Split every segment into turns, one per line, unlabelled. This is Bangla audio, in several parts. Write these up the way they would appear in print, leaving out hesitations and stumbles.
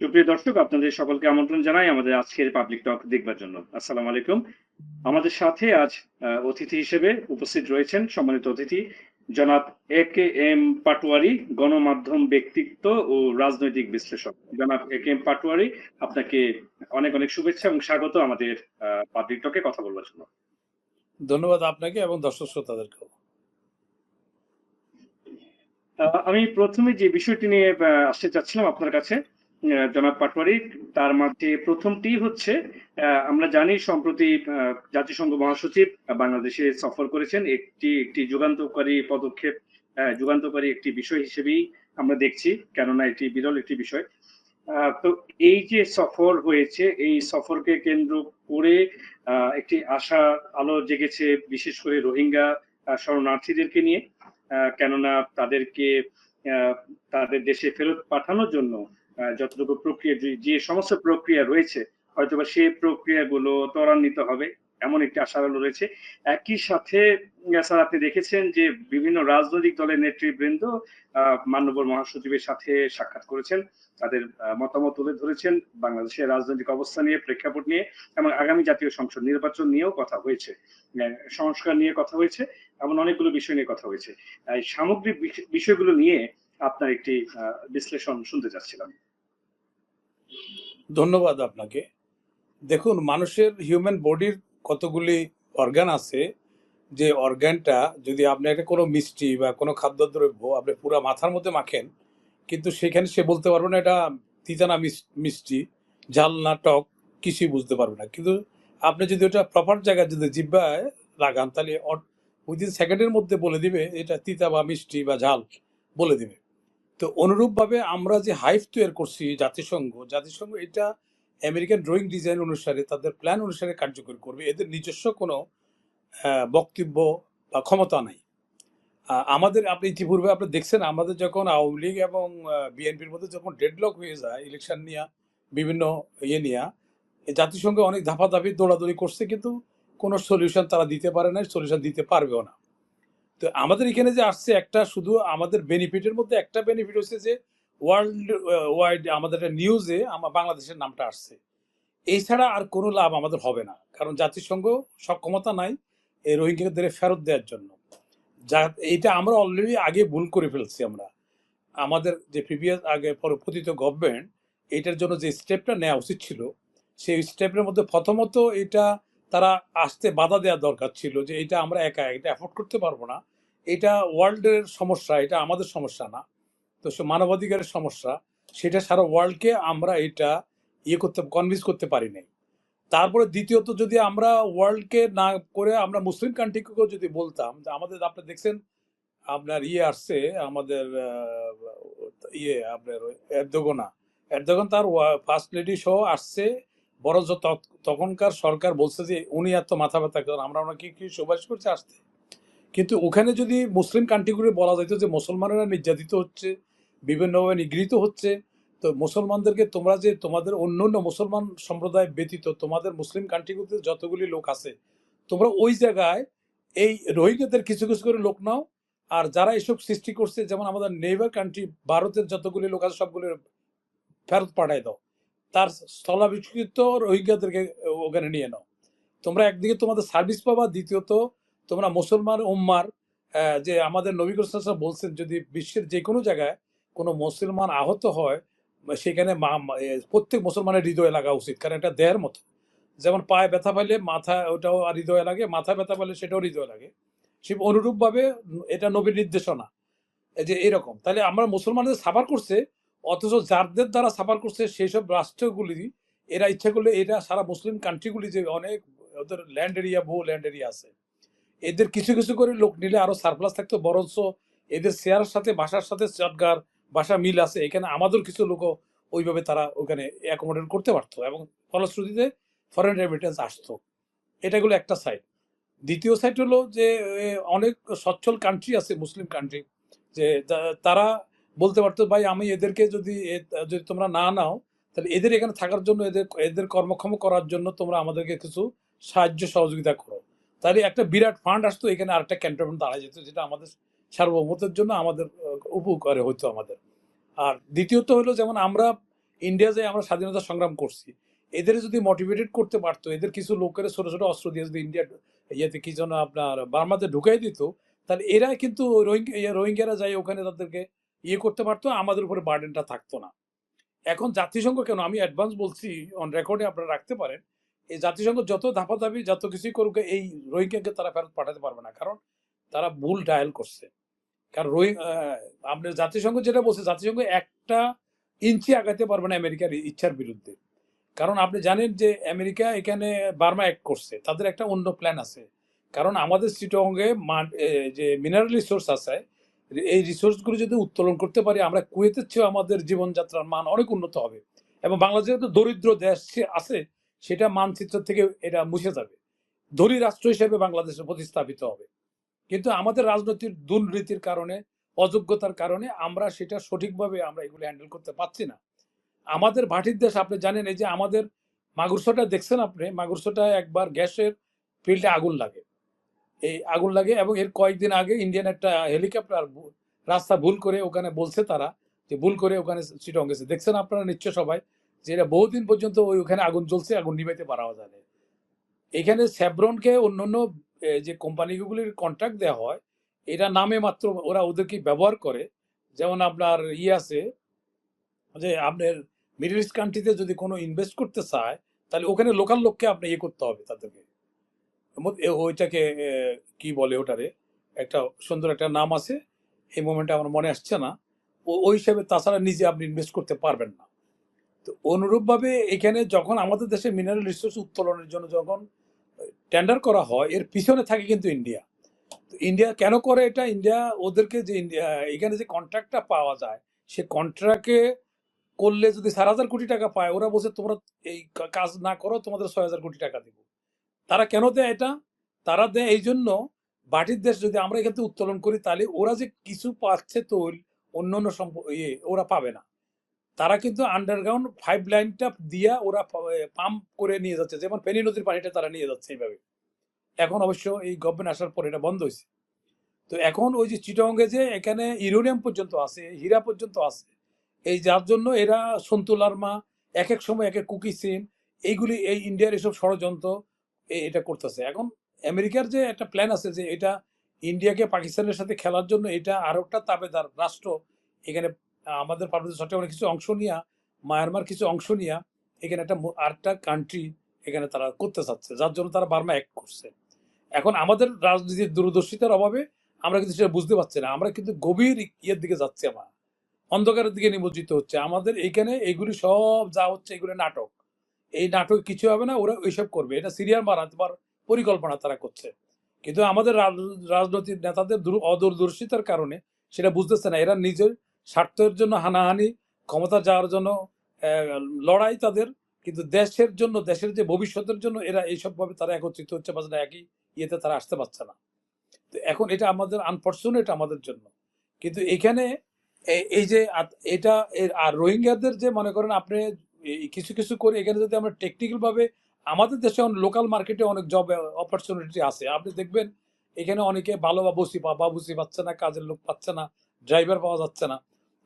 সুপ্রিয় দর্শক, আপনাদের সকলকে আমন্ত্রণ জানাই আমাদের আজকের পাবলিক টক দেখবার জন্য। আসসালামু আলাইকুম। আমাদের সাথে আজ অতিথি হিসেবে উপস্থিত রয়েছেন সম্মানিত অতিথি জনাব এ.কে.এম. পাটোয়ারি, গণমাধ্যম ব্যক্তিত্ব ও রাজনৈতিক বিশ্লেষক। জনাব এ.কে.এম. পাটোয়ারি, আপনাকে অনেক অনেক শুভেচ্ছা এবং স্বাগত আমাদের পাবলিক টকে কথা বলবার জন্য।
ধন্যবাদ আপনাকে এবং দর্শক শ্রোতাদেরকেও।
আমি প্রথমে যে বিষয়টি নিয়ে আসতে চাচ্ছিলাম আপনার কাছে, জনাব পাটোয়ারি, তার মধ্যে প্রথমটি হচ্ছে, আমরা জানি সম্প্রতি জাতিসংঘ মহাসচিব বাংলাদেশে সফর করেছেন। একটি একটি যুগান্তকারী পদক্ষেপ, যুগান্তকারী একটি বিষয় হিসেবেই আমরা দেখছি, কেননা এটি বিরল একটি বিষয়। তো এই যে সফর হয়েছে, এই সফরকে কেন্দ্র করে একটি আশার আলো জেগেছে, বিশেষ করে রোহিঙ্গা শরণার্থীদেরকে নিয়ে। কেননা তাদেরকে আহ, তাদের দেশে ফেরত পাঠানোর জন্য যতটুকু প্রক্রিয়া, যে সমস্ত প্রক্রিয়া রয়েছে, হয়তোবা সেই প্রক্রিয়াগুলো ত্বরান্বিত হবে, এমন একটি আশার আলো রয়েছে। একই সাথে স্যার, আপনি দেখেছেন যে বিভিন্ন রাজনৈতিক দলের নেতৃবৃন্দ মাননীয় মহাসচিবের সাথে সাক্ষাৎ করেছেন, তাদের মতামত তুলে ধরেছেন বাংলাদেশের রাজনৈতিক অবস্থা নিয়ে, প্রেক্ষাপট নিয়ে, এবং আগামী জাতীয় সংসদ নির্বাচন নিয়েও কথা হয়েছে, সংস্কার নিয়ে কথা হয়েছে, এমন অনেকগুলো বিষয় নিয়ে কথা হয়েছে। এই সামগ্রিক বিষয়গুলো নিয়ে আপনার একটি বিশ্লেষণ শুনতে চাচ্ছিলাম।
ধন্যবাদ আপনাকে। দেখুন, মানুষের হিউম্যান বডির কতগুলি অর্গান আছে, যে অর্গানটা যদি আপনি একটা কোনো মিষ্টি বা কোনো খাদ্যদ্রব্য আপনি পুরো মাথার মধ্যে মাখেন, কিন্তু সেখানে সে বলতে পারবে না এটা তিতা না মিষ্টি, ঝাল না টক, কিছুই বুঝতে পারবে না। কিন্তু আপনি যদি ওটা প্রপার জায়গায় যদি জিহ্বায় লাগান, তাহলে উইদিন সেকেন্ডের মধ্যে বলে দিবে এটা তিতা বা মিষ্টি বা ঝাল, বলে দিবে। তো অনুরূপভাবে আমরা যে হাইভ তৈরি করছি জাতিসংঘ এটা আমেরিকান ড্রয়িং ডিজাইন অনুসারে, তাদের প্ল্যান অনুসারে কার্যকর করবে। এদের নিজস্ব কোনো বক্তব্য বা ক্ষমতা নাই। আমাদের, আপনি ইতিপূর্বে আপনি দেখছেন, আমাদের যখন আওয়ামী লীগ এবং বিএনপির মধ্যে যখন ডেডলক হয়ে যায় ইলেকশন নিয়ে, বিভিন্ন নিয়ে, জাতিসংঘ অনেক ধাপাধাপি দৌড়াদৌড়ি করছে, কিন্তু কোনো সলিউশন তারা দিতে পারে না, সলিউশন দিতে পারবেও না। তো আমাদের এখানে যে আসছে, একটা শুধু আমাদের বেনিফিটের মধ্যে একটা বেনিফিট হচ্ছে যে ওয়ার্ল্ড ওয়াইড আমাদের নিউজে আমার বাংলাদেশের নামটা আসছে। এছাড়া আর কোনো লাভ আমাদের হবে না, কারণ জাতিসংঘ সক্ষমতা নাই এই রোহিঙ্গাদের ফেরত দেওয়ার জন্য। যা এইটা আমরা অলরেডি আগে ভুল করে ফেলছি। আমরা আমাদের যে প্রিভিয়াস আগে পতিত গভর্নমেন্ট এটার জন্য যে স্টেপটা নেওয়া উচিত ছিল, সেই স্টেপের মধ্যে প্রথমত এটা তারা আসতে বাধা দেওয়া দরকার ছিল, যে এটা আমরা একা এটা অ্যাফোর্ড করতে পারবো না, এটা ওয়ার্ল্ডের সমস্যা, এটা আমাদের সমস্যা না। তো সে মানবাধিকারের সমস্যা, সেটা সারা ওয়ার্ল্ডকে আমরা এটা কনভিন্স করতে পারি নাই। তারপরে দ্বিতীয়ত, যদি আমরা ওয়ার্ল্ডকে না করে আমরা মুসলিম কান্ট্রিকেও যদি বলতাম যে আমাদের, আপনি দেখছেন আপনার আসছে আমাদের আপনার এরদোগান তার ফার্স্ট লেডি সহ আসছে। বরঞ্চ তখনকার সরকার বলছে যে উনি এত মাথা ব্যথা করেন, আমরা ওনাকে কি সুপারিশ করছে আসতে। কিন্তু ওখানে যদি মুসলিম কান্ট্রিগুলো বলা যেত যে মুসলমানেরা নির্যাতিত হচ্ছে, বিভিন্নভাবে নিগৃহীত হচ্ছে, তো মুসলমানদেরকে তোমরা যে তোমাদের অন্য অন্য মুসলমান সম্প্রদায় ব্যতীত তোমাদের মুসলিম কান্ট্রিগুলোতে যতগুলি লোক আছে, তোমরা ওই জায়গায় এই রোহিঙ্গাদের কিছু কিছু করে লোক নাও, আর যারা এসব সৃষ্টি করছে, যেমন আমাদের নেইবার কান্ট্রি ভারতের যতগুলি লোক আছে সবগুলো ফেরত পাঠাই দাও, তার স্থলাভিষিক্ত রোহিঙ্গাদেরকে ওখানে নিয়ে নাও। তোমরা একদিকে তোমাদের সার্ভিস পাবা, দ্বিতীয়ত তোমরা মুসলমান উম্মার, যে আমাদের নবী করিম সাল্লাল্লাহু আলাইহি ওয়াসাল্লাম বলছেন, যদি বিশ্বের যে কোনো জায়গায় কোনো মুসলমান আহত হয়, সেখানে প্রত্যেক মুসলমানের হৃদয়ে লাগা উচিত, কারণ এটা দেহের মতো। যেমন পায়ে ব্যথা পাইলে মাথা ওটাও হৃদয়ে লাগে, মাথা ব্যথা পাইলে সেটাও হৃদয়ে লাগে। সে অনুরূপভাবে এটা নবীর নির্দেশনা, এই যে এরকম। তাহলে আমরা মুসলমানদের সাফার করছে, অথচ যাদের দ্বারা সাফার করছে সেই সব রাষ্ট্রগুলি, এরা ইচ্ছা করলে, এটা সারা মুসলিম কান্ট্রিগুলি যে অনেক ওদের ল্যান্ড এরিয়া, বহু ল্যান্ড এরিয়া আছে, এদের কিছু কিছু করে লোক নিলে আরো সারপ্লাস থাকতো। বরঞ্চ এদের শেয়ারের সাথে ভাষার সাথে চটগার ভাষা মিল আছে, এখানে আমাদের কিছু লোকও ওইভাবে তারা ওখানে অ্যাকোমোডেট করতে পারতো এবং ফলশ্রুতিতে ফরেন রেমিটেন্স আসতো। এটাগুলো একটা সাইড। দ্বিতীয় সাইড হলো যে অনেক সচ্ছল কান্ট্রি আছে, মুসলিম কান্ট্রি, যে তারা বলতে পারতো, ভাই আমি এদেরকে যদি তোমরা না নাও, তাহলে এদের এখানে থাকার জন্য, এদের এদের কর্মক্ষম করার জন্য তোমরা আমাদেরকে কিছু সাহায্য সহযোগিতা করো। তাহলে একটা বিরাট ফান্ড আসতো, এখানে আরেকটা ক্যান্টনমেন্ট দাঁড়ায় যেত, যেটা আমাদের সার্বভৌমত্বের জন্য আমাদের উপকারে হতো আমাদের। আর দ্বিতীয়ত হলো, যেমন আমরা ইন্ডিয়া যে আমরা স্বাধীনতা সংগ্রাম করছি, এদের যদি মোটিভেটেড করতে পারতো, এদের কিছু লোকের ছোট ছোট অস্ত্র দিয়ে যদি ইন্ডিয়া ইয়েতে কি যেন আপনার বার্মাতে ঢুকাই দিত, তাহলে এরা কিন্তু রোহিঙ্গারা যাই ওখানে তাদেরকে ইয়ে করতে পারতো, আমাদের উপরে বার্ডেনটা থাকতো না। এখন জাতিসংঘ কেন, আমি অ্যাডভান্স বলছি, অন রেকর্ডে আপনারা রাখতে পারেন, এই জাতিসংঘ যত ধাপাধাপি যত কিছুই করুক, এই রোহিঙ্গাকে তারা ফেরত পাঠাতে পারবে না, কারণ তারা ভুল ডায়াল করছে। কারণ আপনার জাতিসংঘ যেটা বলছে, জাতিসংঘ একটা ইঞ্চি আগাতে পারবে না আমেরিকার ইচ্ছার বিরুদ্ধে। কারণ আপনি জানেন যে আমেরিকা এখানে বার্মা অ্যাক্ট করছে, তাদের একটা অন্য প্ল্যান আছে। কারণ আমাদের চিটাগংয়ে যে মিনারেল রিসোর্স আছে, এই রিসোর্সগুলো যদি উত্তোলন করতে পারি, আমরা কুয়েতের চেয়েও আমাদের জীবনযাত্রার মান অনেক উন্নত হবে। এবং বাংলাদেশের তো দরিদ্র দেশ আছে, সেটা মানচিত্র থেকে এটা মুছে যাবে, ধনী রাষ্ট্র হিসেবে বাংলাদেশে প্রতিস্থাপিত হবে। কিন্তু আমাদের রাজনৈতিক দুর্নীতির কারণে, অযোগ্যতার কারণে আমরা সেটা সঠিকভাবে আমরা এগুলো হ্যান্ডেল করতে পারছি না। আমাদের ভাটির দেশ, আপনি জানেন, এই যে আমাদের মাগুরসোটা দেখছেন আপনি, মাগুরসোটা একবার গ্যাসের ফিল্ডে আগুন লাগে, এই আগুন লাগে, এবং এর কয়েকদিন আগে ইন্ডিয়ান একটা হেলিকপ্টার রাস্তা ভুল করে ওখানে বলছে তারা যে ভুল করে ওখানে চিটং গেছে, দেখছেন আপনারা নিশ্চয় সবাই, যে এটা বহুদিন পর্যন্ত ওখানে আগুন জ্বলছে, আগুন নিভাইতে পারা যায় না। এখানে স্যাভরনকে অন্যান্য যে কোম্পানিগুলির কন্ট্রাক্ট দেওয়া হয়, এটা নামে মাত্র ওরা ওদেরকে ব্যবহার করে। যেমন আপনার আছে যে আপনার মিডল ইস্ট কান্ট্রিতে যদি কোনো ইনভেস্ট করতে চায়, তাহলে ওখানে লোকাল লোককে আপনি ইয়ে করতে হবে তাদেরকে, ওইটাকে কি বলে ওটারে, একটা সুন্দর একটা নাম আছে, এই মোমেন্টে আমার মনে আসছে না। ওই হিসাবে তাছাড়া নিজে আপনি ইনভেস্ট করতে পারবেন না। তো অনুরূপভাবে এখানে যখন আমাদের দেশে মিনারেল রিসোর্স উত্তোলনের জন্য যখন টেন্ডার করা হয়, এর পিছনে থাকে কিন্তু ইন্ডিয়া। তো ইন্ডিয়া কেন করে এটা? ইন্ডিয়া ওদেরকে যে ইন্ডিয়া এখানে যে কন্ট্রাক্টটা পাওয়া যায়, সে কন্ট্রাক্টে করলে যদি 4,000 কোটি টাকা পায়, ওরা বলছে তোমরা এই কাজ না করো, তোমাদের 6,000 কোটি টাকা দিব। তারা কেন দেয় এটা? তারা দেয় এই জন্য, বাটির দেশ যদি আমরা এখান থেকে উত্তোলন করি, তাহলে ওরা যে কিছু পাচ্ছে তৈল, অন্য অন্য ওরা পাবে না। তারা কিন্তু আন্ডারগ্রাউন্ড পাইপ লাইনটা দিয়া ওরা পাম্প করে নিয়ে যাচ্ছে, যেমন ফেনী নদীর পানিটা তারা নিয়ে যাচ্ছে এইভাবে। এখন অবশ্য এই গভর্নমেন্ট আসার পর এটা বন্ধ হয়েছে। তো এখন ওই যে চিটাগংয়ে যে এখানে ইউরেনিয়াম পর্যন্ত আছে, হীরা পর্যন্ত আছে, এই যার জন্য এরা সন্তুলার এক এক সময় এক এক কুকি সিম, এইগুলি এই ইন্ডিয়ার এসব ষড়যন্ত্র এটা করতেছে। এখন আমেরিকার যে একটা প্ল্যান আছে যে এটা ইন্ডিয়াকে পাকিস্তানের সাথে খেলার জন্য, এটা আরো একটা তাবেদার রাষ্ট্র এখানে আমাদের পার্বত্য চট্টগ্রামের কিছু অংশ নিয়ে, মায়ানমার কিছু অংশ নিয়ে, এখানে আরেকটা কান্ট্রি এখানে তারা করতে চাচ্ছে, যার জন্য তারা বার্মা অ্যাক্ট করছে। এখন আমাদের রাজনীতির দূরদর্শিতার অভাবে আমরা কিন্তু সেটা বুঝতে পারছি না, আমরা কিন্তু গভীর ইয়ের দিকে যাচ্ছি, আমরা অন্ধকারের দিকে নিমজ্জিত হচ্ছে। আমাদের এইখানে এইগুলি সব যা হচ্ছে, এগুলো নাটক। এই নাটক কিছু হবে না, ওরা ওইসব করবে, এটা সিরিয়াল বানাবার পরিকল্পনা তারা করছে। কিন্তু আমাদের রাজনৈতিক নেতাদের অদূরদর্শিতার কারণে সেটা বুঝতেছে না। এরা নিজের স্বার্থের জন্য হানাহানি, ক্ষমতা যাওয়ার জন্য লড়াই তাদের, কিন্তু দেশের জন্য, দেশের যে ভবিষ্যতের জন্য এরা এইসব ভাবে তারা একত্রিত হচ্ছে পারছে না, একই ইয়েতে তারা আসতে পারছে না। তো এখন এটা আমাদের আনফর্চুনেট আমাদের জন্য। কিন্তু এখানে এই যে এটা আর রোহিঙ্গাদের যে মনে করেন আপনি কিছু কিছু করে এখানে যদি আমরা টেকনিক্যাল ভাবে, আমাদের দেশে লোকাল মার্কেটে অনেক জব অপরচুনিটি আছে, আপনি দেখবেন এখানে অনেকে ভালো বাবুসি পাচ্ছে না, কাজের লোক পাচ্ছে না, ড্রাইভার পাওয়া যাচ্ছে না।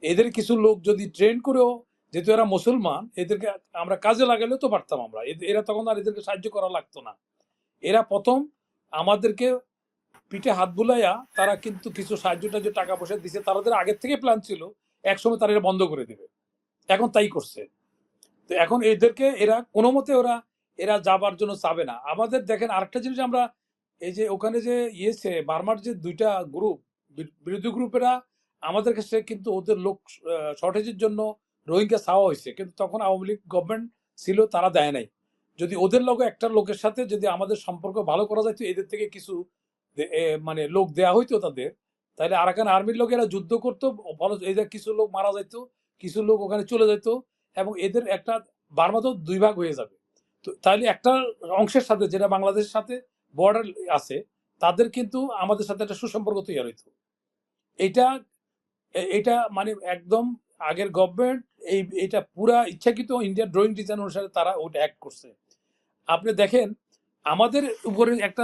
এদের কিছু লোক যদি ট্রেন করেও, যেহেতু এরা মুসলমান, এদেরকে আমরা কাজে লাগালেও তো পারতাম আমরা, এরা তখন আর এদেরকে সাহায্য করা লাগতো না। এরা প্রথম আমাদেরকে পিঠে হাত বুলাইয়া তারা কিন্তু কিছু সাহায্য টাহায্য টাকা পয়সা দিছে, তাদের আগের থেকে প্ল্যান ছিল একসময় তারা এটা বন্ধ করে দেবে, এখন তাই করছে। তো এখন এদেরকে এরা কোনো মতে এরা যাবার জন্য চাবে না। আমাদের দেখেন আরেকটা জিনিস, আমরা এই যে ওখানে যে ইয়েছে বার্মার যে দুইটা গ্রুপ, বিরোধী গ্রুপেরা আমাদের কাছে কিন্তু ওদের লোক শর্টেজের জন্য রোহিঙ্গা চাওয়া হয়েছে, কিন্তু তখন আওয়ামী লীগ গভর্নমেন্ট ছিল, তারা দেয় নাই। যদি ওদের লোক একটা লোকের সাথে যদি আমাদের সম্পর্ক ভালো করা যায়, তো এদের থেকে কিছু মানে লোক দেয়া হইতো তাদের, তাহলে আরাকান আর্মির লোকেরা যুদ্ধ করতো, ফলে এই যে কিছু লোক মারা যাইতো, কিছু লোক ওখানে চলে যেত, এবং এদের একটা বার্মা তো দুই ভাগ হয়ে যাবে। তো তাহলে একটা অংশের সাথে, যেটা বাংলাদেশের সাথে বর্ডার আছে, তাদের কিন্তু আমাদের সাথে একটা সুসম্পর্ক তৈরি হইতো। এটা এটা মানে একদম আগের গভর্নমেন্ট এটা পুরা ইচ্ছাকৃত ইন্ডিয়ার ড্রয়িং ডিজাইন অনুসারে তারা ওটা অ্যাক্ট করছে। আপনি দেখেন আমাদের উপরে একটা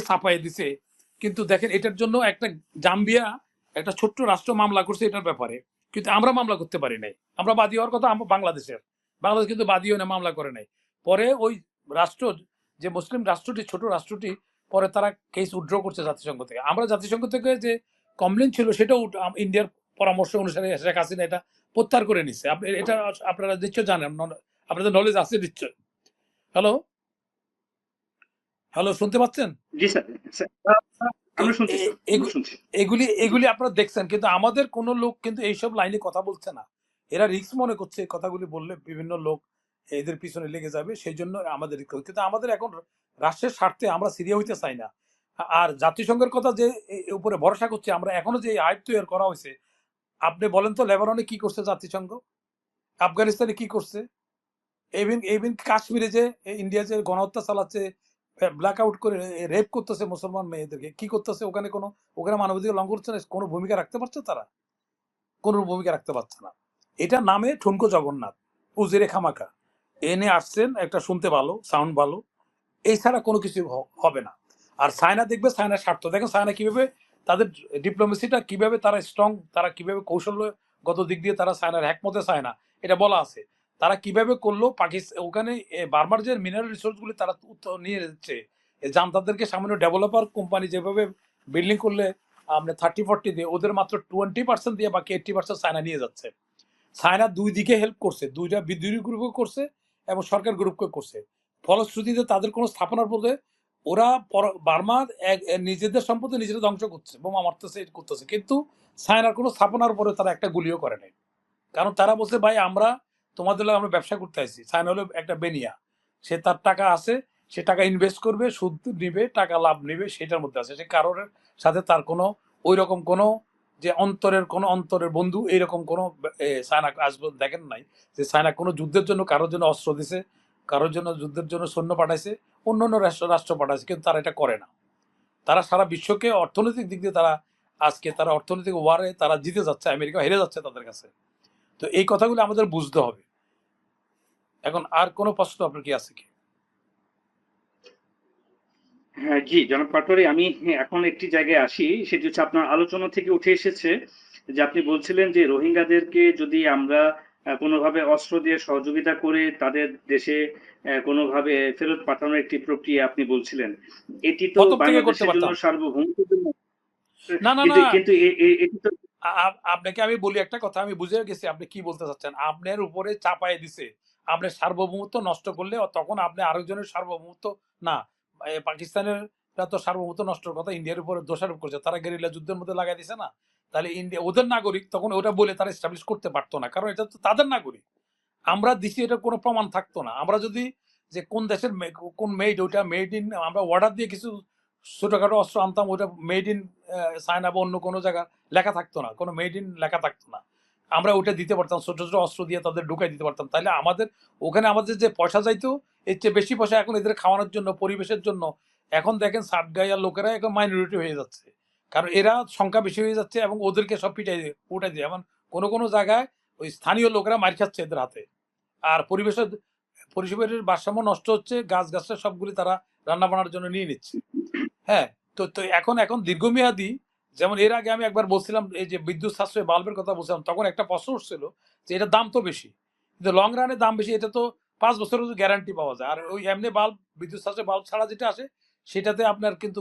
ছাপাই দিছে, কিন্তু দেখেন এটার জন্য একটা জাম্বিয়া একটা ছোট্ট রাষ্ট্র মামলা করছে এটার ব্যাপারে, কিন্তু আমরা মামলা করতে পারি নাই। আমরা বাদী হওয়ার কথা বাংলাদেশের, বাংলাদেশ কিন্তু বাদীও না, মামলা করে নাই। পরে ওই রাষ্ট্র, যে মুসলিম রাষ্ট্রটি, ছোট রাষ্ট্রটি, পরে তারা কেস উইথড্র করছে জাতিসংঘ থেকে। আমরা জাতিসংঘ থেকে যে কমপ্লেন ছিল সেটাও ইন্ডিয়ার পরামর্শ অনুসারে শেখ হাসিনা এটা প্রত্যাহার করে নিচ্ছে। আপনি এটা আপনারা নিশ্চয় জানেন, আপনাদের নলেজ আছে নিশ্চয়। হ্যালো, হ্যালো, শুনতে পাচ্ছেন?
জি স্যার, আমরা শুনছি স্যার, আমরা শুনছি।
এগুলি এগুলি আপনারা দেখছেন, কিন্তু আমাদের কোনো লোক কিন্তু এইসব লাইনে কথা বলছে না। এরা রিস্ক মনে করছে এই কথাগুলি বললে বিভিন্ন লোক এদের পিছনে লেগে যাবে, সেই জন্য আমাদের কিন্তু আমাদের এখন রাষ্ট্রের স্বার্থে আমরা সিরিয়া হইতে চাই না। আর জাতিসংঘের কথা যে উপরে ভরসা করছে আমরা, এখনো যে আইন তৈরি করা হয়েছে, আপনি বলেন তো লেবাননে কি করছে জাতিসংঘ, আফগানিস্তানে কি করছে, ইভেন ইভেন কাশ্মীরে যে ইন্ডিয়া যে গণহত্যা চালাচ্ছে, ব্ল্যাক আউট করে রেপ করতেছে মুসলমান মেয়েদেরকে, কি করতেছে ওখানে? কোনো ওখানে মানবাধিকার লঙ্ঘন করছে না? কোনো ভূমিকা রাখতে পারছে তারা? কোনো ভূমিকা রাখতে পারছে না। এটা নামে ঠুনকো জগন্নাথ, উজিরে খামাকা এনে আসছেন, একটা শুনতে ভালো, সাউন্ড ভালো, এছাড়া কোনো কিছু হবে না। আর চায়না দেখবে, চায়নার স্বার্থ দেখেন, চায়না কিভাবে তাদের ডিপ্লোমেসিটা কিভাবে তারা স্ট্রং, তারা কিভাবে কৌশলগত দিক দিয়ে তারা চায়নার একমতে চায় না, এটা বলা আছে। তারা কিভাবে করলো পাকিস্তান ওখানে বার্মার যে মিনারেল রিসোর্স গুলি তারা নিয়ে যাচ্ছে, জানতাদেরকে সামান্য ডেভেলপার কোম্পানি যেভাবে বিল্ডিং করলে আপনি 30-40 দিয়ে, ওদের মাত্র 20% দিয়ে বাকি 80% চায়না নিয়ে যাচ্ছে। চায়না দুই দিকে হেল্প করছে, দুইটা বিদ্রোহী গ্রুপও করছে এবং সরকার গ্রুপকে করছে। ফলশ্রুতিতে তাদের কোনো স্থাপনার পরে ওরা বার্মার নিজেদের সম্পত্তি নিজেরা ধ্বংস করছে, বোমা মারতেছে, করতেছে, কিন্তু চায়নার কোনো স্থাপনার পরে তারা একটা গুলিও করে নাই। কারণ তারা বলছে, ভাই আমরা তোমাদের লাগে আমরা ব্যবসা করতে আসছি। চায়না হলো একটা বেনিয়া, সে তার টাকা আছে, সে টাকা ইনভেস্ট করবে, সুদ নিবে, টাকা লাভ নিবে, সেটার মধ্যে আছে। সে কারোর সাথে তার কোনো ওই রকম কোনো যে অন্তরের বন্ধু এইরকম কোনো চায়না আসবে দেখেন নাই যে চায়না কোনো যুদ্ধের জন্য কারোর জন্য অস্ত্র দিছে, কারোর জন্য যুদ্ধের জন্য সৈন্য পাঠাইছে, অন্য অন্য রাষ্ট্র পাঠাইছে, কিন্তু তারা এটা করে না। তারা সারা বিশ্বকে অর্থনৈতিক দিক দিয়ে তারা আজকে তারা অর্থনৈতিক ওয়ারে তারা জিতে যাচ্ছে, আমেরিকা হেরে যাচ্ছে তাদের কাছে। তো এই কথাগুলো আমাদের বুঝতে হবে। এখন আর কোনো প্রশ্ন আপনার কি আছে কি?
হ্যাঁ জি, জনাব পাটোয়ারি, আমি এখন একটি জায়গায় আসি, সেটি হচ্ছে আপনার আলোচনা থেকে উঠে এসেছে যে আপনি বলছিলেন যে রোহিঙ্গাদেরকে যদি আমরা কোনোভাবে অস্ত্র দিয়ে সহযোগিতা করে তাদের দেশে কোনোভাবে ফেরত পাঠানোর একটি প্রক্রিয়া আপনি বলছিলেন। এটি তো
প্রথম থেকে করতে
বাংলাদেশের জন্য
পারতাম।
সার্বভৌমত্বের জন্য,
না না না,
কিন্তু কিন্তু এটি তো
আপনাকে আমি বলি একটা কথা, আমি বুঝে গেছি আপনি কি বলতে চাচ্ছেন। আপনার উপরে চাপায় দিছে, আপনার সার্বভৌমত্ব নষ্ট করলে তখন আপনি আরেকজনের সার্বভৌমত্ব না, পাকিস্তানের তো সার্বভৌমত্ব নষ্টের কথা ইন্ডিয়ার উপরে দোষারোপ করছে, তারা গেরিলা যুদ্ধের মধ্যে লাগাই দিছে না। তাহলে ইন্ডিয়া ওদের নাগরিক, তখন ওটা বলে তারা এস্টাবলিশ করতে পারতো না, কারণ এটা তো তাদের নাগরিক। আমরা দিছি, এটা কোনো প্রমাণ থাকতো না। আমরা যদি যে কোন দেশের কোন মেড, ওইটা মেড ইন, আমরা অর্ডার দিয়ে কিছু ছোটখাটো অস্ত্র আনতাম, ওইটা মেড ইন চায়না বা অন্য কোনো জায়গা লেখা থাকতো না, কোনো মেড ইন লেখা থাকতো না। আমরা ওটা দিতে পারতাম, ছোট ছোট অস্ত্র দিয়ে তাদের ঢুকাই দিতে পারতাম। তাহলে আমাদের ওখানে আমাদের যে পয়সা যাইতো, এর চেয়ে বেশি পয়সা এখন এদের খাওয়ানোর জন্য, পরিবেশের জন্য। এখন দেখেন সাতগাইয়ার লোকেরা এখন মাইনরিটি হয়ে যাচ্ছে, কারণ এরা সংখ্যা বেশি হয়ে যাচ্ছে এবং ওদেরকে সব উঠাই দিয়ে এখন কোনো কোনো জায়গায় ওই স্থানীয় লোকেরা মার খাচ্ছে এদের হাতে। আর পরিবেশের ভারসাম্য নষ্ট হচ্ছে, গাছগাছরা সবগুলি তারা রান্না বান্নার জন্য নিয়ে নিচ্ছে। হ্যাঁ, তো তো এখন এখন দীর্ঘমেয়াদী, যেমন এর আগে আমি একবার বলছিলাম এই যে বিদ্যুৎ সাশ্রয় বাল্বের কথা বলছিলাম, তখন একটা প্রশ্ন উঠছিল যে এটার দাম তো বেশি, কিন্তু লং রানে দাম বেশি, এটা তো 5 বছরের গ্যারান্টি পাওয়া যায়। আর ওই এমনি বাল্ব, বিদ্যুৎ সাশ্রয় বাল্ব ছাড়া যেটা আসে, সেটাতে আপনার কিন্তু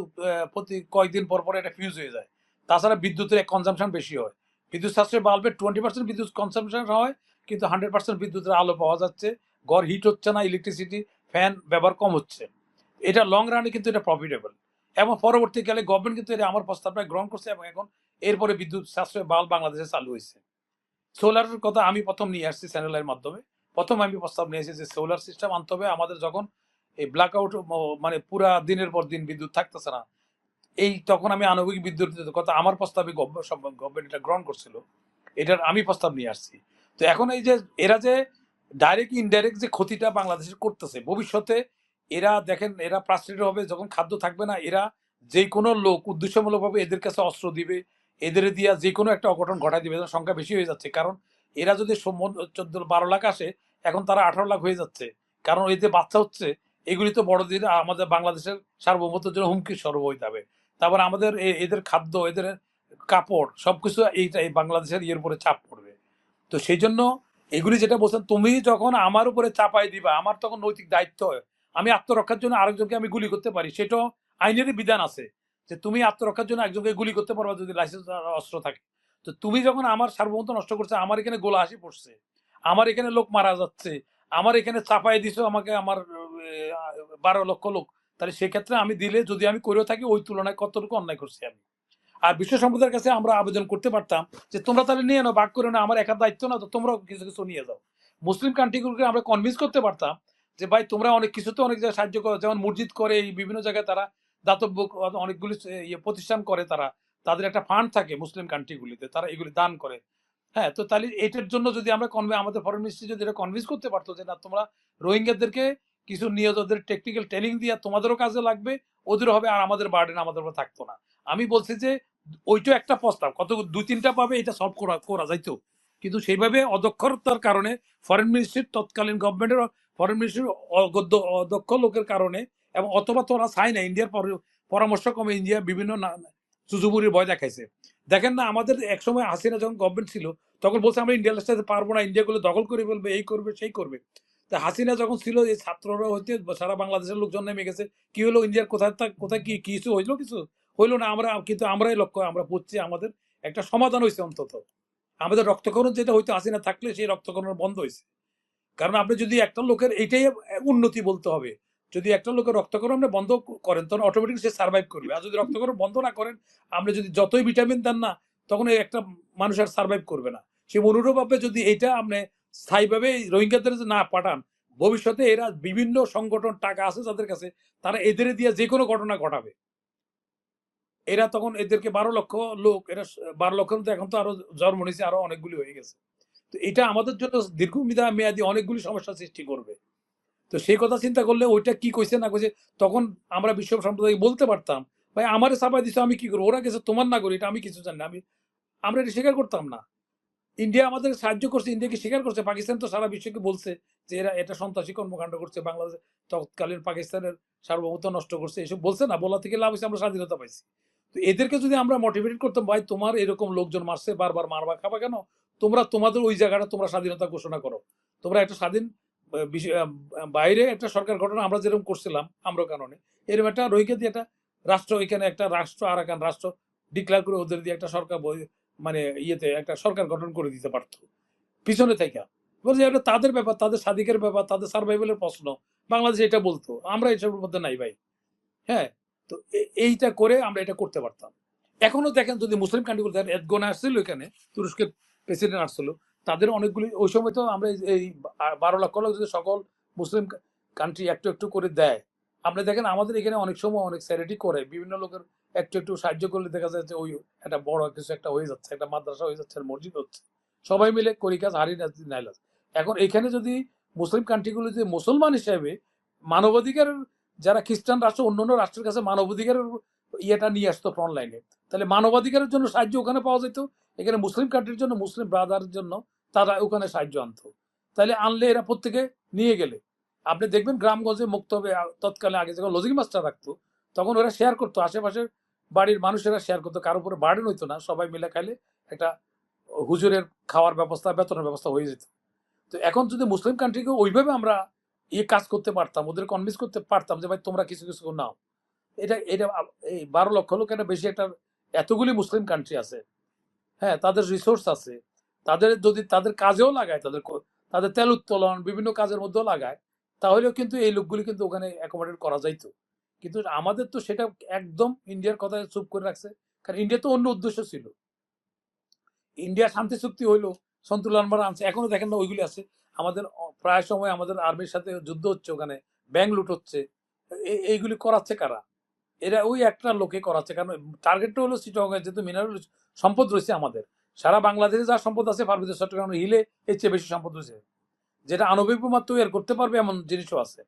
প্রতি কয়েকদিন পর পর এটা ফিউজ হয়ে যায়। তাছাড়া বিদ্যুতের কনজাম্পশন বেশি হয়। বিদ্যুৎ সাশ্রয় বাল্বের 20% বিদ্যুৎ কনজাম্পশন হয়, কিন্তু 100% বিদ্যুতের আলো পাওয়া যাচ্ছে, ঘর হিট হচ্ছে না, ইলেকট্রিসিটি ফ্যান ব্যবহার কম হচ্ছে। এটা লং রানে কিন্তু এটা প্রফিটেবল। এবং পরবর্তীকালে গভর্নমেন্ট কিন্তু এটা আমার প্রস্তাবটা গ্রহণ করছে, এবং এখন এরপরে বিদ্যুৎ সাশ্রয় বাল্ব বাংলাদেশে চালু হয়েছে। সোলারের কথা আমি প্রথম নিয়ে আসছি চ্যানেলের মাধ্যমে। প্রথম আমি প্রস্তাব নিয়ে এসেছি যে সোলার সিস্টেম আনতে হবে আমাদের, যখন এই ব্ল্যাক আউট মানে পুরা দিনের পর দিন বিদ্যুৎ থাকতেছে না, এই তখন আমি আণবিক বিদ্যুতের কথা আমার প্রস্তাবে গভর্নমেন্ট এটা গ্রহণ করছিল, এটার আমি প্রস্তাব নিয়ে আসছি। তো এখন এই যে এরা যে ডাইরেক্ট ইনডাইরেক্ট যে ক্ষতিটা বাংলাদেশের করতেছে, ভবিষ্যতে এরা দেখেন, এরা প্রাশ্রিত হবে যখন খাদ্য থাকবে না, এরা যে কোনো লোক উদ্দেশ্যমূলকভাবে এদের কাছে অস্ত্র দিবে, এদের দিয়া যে কোনো একটা অঘটন ঘটাই দিবে। এদের সংখ্যা বেশি হয়ে যাচ্ছে, কারণ এরা যদি 14-12 লাখ আসে, এখন তারা 18 লাখ হয়ে যাচ্ছে, কারণ এই যে বাচ্চা হচ্ছে, এগুলি তো বড় দিন আমাদের বাংলাদেশের সার্বভৌমত্বের জন্য হুমকির স্বরূপ হয়ে যাবে। তারপর আমাদের এদের খাদ্য, এদের কাপড় সবকিছু এইটা এই বাংলাদেশের ইয়ের উপরে চাপ পড়বে। তো সেই জন্য এগুলি যেটা বলছেন, তুমি যখন আমার উপরে চাপাই দিবা, আমার তখন নৈতিক দায়িত্ব হয় আমি আত্মরক্ষার জন্য আরেকজনকে আমি গুলি করতে পারি, সেটাও আইনেরই বিধান আছে যে তুমি আত্মরক্ষার জন্য একজনকে গুলি করতে পারবা যদি লাইসেন্স অস্ত্র থাকে। তো তুমি যখন আমার সার্বভৌমত্ব নষ্ট করছে, আমার এখানে গোলা হাসি পড়ছে, আমার এখানে লোক মারা যাচ্ছে, আমার এখানে চাপাই দিছো আমাকে, আমার 12 লক্ষ লোক, তাহলে সেক্ষেত্রে আমি দিলে যদি আমি করেও থাকি ওই তুলনায় কতটুকু অন্যায় করছি আমি। আর বিশ্ব সম্প্রদায়ের কাছে আমরা আবেদন করতে পারতাম যে তোমরা তাহলে নিয়ে নাও, ভাগ করে নাও, আমার একার দায়িত্ব না তো, তোমরাও কিছু কিছু নিয়ে যাও। মুসলিম কান্ট্রিগুলোকে আমরা কনভিন্স করতে পারতাম যে ভাই তোমরা অনেক কিছুতে অনেক জায়গায় সাহায্য করো, যেমন মসজিদ করে, এই বিভিন্ন জায়গায় তারা দাতব্য অনেকগুলি ইয়ে প্রতিষ্ঠান করে, তারা তাদের একটা ফান্ড থাকে মুসলিম কান্ট্রিগুলিতে, তারা এগুলি দান করে। হ্যাঁ, তো তাহলে এটার জন্য যদি আমরা আমাদের ফরেন মিনিস্ট্রি যদি এটা কনভিন্স করতে পারতো যে না তোমরা রোহিঙ্গাদেরকে কিছু নিয়ে ওদের টেকনিক্যাল ট্রেনিং দিয়ে তোমাদেরও কাজে লাগবে, ওদেরও হবে, আর আমাদের বার্ডেন আমাদের উপর থাকতো না। আমি বলছি যে ওইটা একটা প্রস্তাব, কত 2-3টা পাবে এটা সলভ করা করা যাইতো, কিন্তু সেইভাবে অদক্ষতার কারণে ফরেন মিনিস্ট্রির তৎকালীন গভর্নমেন্টের ফরেন মিনিস্ট্রির অদক্ষ লোকের কারণে, এবং অথবা তোরা চাই না ইন্ডিয়ার পরামর্শ কমে ইন্ডিয়া বিভিন্ন চুচুবুরির ভয় দেখাইছে। দেখেন না, আমাদের একসময় হাসিনা যখন গভর্নমেন্ট ছিল তখন বলছে আমরা ইন্ডিয়ার সাথে পারবো না, ইন্ডিয়া গুলো দখল করে ফেলবে, এই করবে সেই করবে। তা হাসিনা যখন ছিল, এই ছাত্ররা হইতে সারা বাংলাদেশের লোকজন নেমে গেছে, কি হলো ইন্ডিয়ার কোথায় কোথায় কি কিছু হইলো, কিছু হইলো না। আমরা কিন্তু আমরাই লক্ষ্য, আমরা বুঝছি আমাদের একটা সমাধান হয়েছে অন্তত। আমাদের রক্তক্ষরণ যেটা হইতো হাসিনা থাকলে, সেই রক্তক্ষরণ বন্ধ হয়েছে। কারণ আপনি যদি একটা লোকের এইটাই উন্নতি বলতে হবে, যদি একটা লোকের রক্তক্ষরণ আপনি বন্ধ করেন তখন অটোমেটিক সে সার্ভাইভ করবে। আর যদি রক্তক্ষরণ বন্ধ না করেন, আপনি যদি যতই ভিটামিন দেন না, তখন এই একটা মানুষ আর সার্ভাইভ করবে না। সে অনুরূপভাবে যদি এইটা আপনি স্থায়ীভাবে রোহিঙ্গাদের না পাঠান, ভবিষ্যতে এরা বিভিন্ন সংগঠন টাকা আছে যাদের কাছে, তারা এদের দিয়ে যে কোনো ঘটনা ঘটাবে। এরা তখন এদেরকে 12 লক্ষ লোক, এরা 12 লক্ষ, এখন তো আরো জন্ম নিয়েছে, আরো অনেকগুলি হয়ে গেছে। তো এটা আমাদের জন্য দীর্ঘমেয়াদী অনেকগুলি সমস্যা সৃষ্টি করবে। তো সেই কথা চিন্তা করলে ওইটা কি কইছে না কইছে, তখন আমরা বিশ্ব সম্প্রদায় বলতে পারতাম ভাই আমারে চাপাই দিছো, আমি কি করবো, ওরা গেছে তোমার না করি, এটা আমি কিছু জানি না, আমরা এটা স্বীকার করতাম না। ইন্ডিয়া আমাদের সাহায্য করছে, ইন্ডিয়াকে স্বীকার করছে, পাকিস্তান তো সারা বিশ্বকে বলছে যে এরা এটা সন্ত্রাসী কর্মকাণ্ড করছে, বাংলাদেশ তৎকালীন পাকিস্তানের সার্বভৌমত্ব নষ্ট করছে, এসব বলছে না, বলা থেকে লাভ হয়েছে, আমরা স্বাধীনতা পাইছি। তো এদেরকে যদি আমরা মোটিভেট করতাম, ভাই তোমার এরকম লোকজন মারছে, বারবার মারবা খাবা কেন, তোমরা তোমাদের ওই জায়গাটা তোমরা স্বাধীনতা ঘোষণা করো, তোমরা একটা স্বাধীন বাইরে একটা সরকার গঠন আমরা যেরকম করছিলাম আমরা কারণে, এরকম একটা রোহিঙ্গা দিয়ে একটা রাষ্ট্র, এখানে একটা রাষ্ট্র আরাকান রাষ্ট্র ডিক্লেয়ার করে ওদের দিয়ে একটা সরকার মানে ইয়েতে একটা সরকার গঠন করে দিতে পারতো পিছনে থেকে। বলছে এটা তাদের ব্যাপার, তাদের স্বাধিকার ব্যাপার, তাদের সার্ভাইভালের প্রশ্ন, বাংলাদেশ এটা বলতো, আমরা এসবের মধ্যে নাই ভাই। হ্যাঁ, তো এইটা করে আমরা এটা করতে পারতাম। এখনো দেখেন যদি মুসলিম কান্ট্রিগুলো দেখেন, এরদোগান আসছিল এখানে, তুরস্কের প্রেসিডেন্ট আসছিল, তাদের অনেকগুলি ওই সময় তো আমরা এই 12 লক্ষ লোক যদি সকল মুসলিম কান্ট্রি একটু একটু করে দেয়, আপনি দেখেন আমাদের এখানে অনেক সময় অনেক চ্যারিটি করে, বিভিন্ন লোকের একটু একটু সাহায্য করলে দেখা যায় যে ওই একটা বড় কিছু একটা হয়ে যাচ্ছে, একটা মাদ্রাসা হয়ে যাচ্ছে, মসজিদ হচ্ছে, সবাই মিলে করি কাজ, হারি নাইলাস। এখন এখানে যদি মুসলিম কান্ট্রিগুলো যে মুসলমান হিসেবে মানবাধিকার, যারা খ্রিস্টান রাষ্ট্র অন্যান্য রাষ্ট্রের কাছে মানবাধিকারের ইয়েটা নিয়ে আসতো ফ্রন্ট লাইনে, তাহলে মানবাধিকারের জন্য সাহায্য ওখানে পাওয়া যেত, এখানে মুসলিম কান্ট্রির জন্য, মুসলিম ব্রাদারের জন্য তারা ওখানে সাহায্য আনতো। তাহলে আনলে এরা প্রত্যেকে নিয়ে গেলে আপনি দেখবেন গ্রামগঞ্জে মুক্ত হবে। তৎকালে আগে যখন লজিং মাস্টার রাখতো, তখন ওরা শেয়ার করতো, আশেপাশের বাড়ির মানুষেরা শেয়ার করতো, কারোর উপরে বার্ডেন হইতো না, সবাই মিলে খাইলে একটা হুজুরের খাওয়ার ব্যবস্থা, বেতনের ব্যবস্থা হয়ে যেত। তো এখন যদি মুসলিম কান্ট্রিকে ওইভাবে আমরা কাজ করতে পারতাম, ওদের কনভিন্স করতে পারতাম যে ভাই তোমরা কিছু কিছু নাও, এটা এটা এই 12 লক্ষ লোক একটা বেশি একটা, এতগুলি মুসলিম কান্ট্রি আছে, হ্যাঁ, তাদের রিসোর্স আছে, তাদের যদি তাদের কাজেও লাগায়, তাদের তেল উত্তোলন বিভিন্ন কাজের মধ্যেও লাগায়, তাহলেও কিন্তু এই লোকগুলি কিন্তু ওখানে অ্যাকোমোডেট করা যাইতো। কিন্তু আমাদের তো সেটা একদম ইন্ডিয়ার কথা চুপ করে রাখছে, কারণ ইন্ডিয়া তো অন্য উদ্দেশ্য ছিল। ইন্ডিয়া শান্তি চুক্তি হইলো, সন্তুল আনবার আনছে, এখনো দেখেন না ওইগুলি আছে। আমাদের প্রায় সময় আমাদের আর্মির সাথে যুদ্ধ হচ্ছে, ওখানে ব্যাংক লুট হচ্ছে, এইগুলি করাচ্ছে কারা? এরা ওই একটা লোকে করাচ্ছে, কারণ টার্গেটটা হলো চিটগাং, যেহেতু মিনারেল সম্পদ রয়েছে আমাদের, সারা বাংলাদেশে যা সম্পদ আছে পার্বত্য চট্টগ্রাম হিলে এর চেয়ে বেশি সম্পদ রয়েছে, যেটা আণবিক বোমা তৈরি করতে পারবে এমন জিনিসও আছে।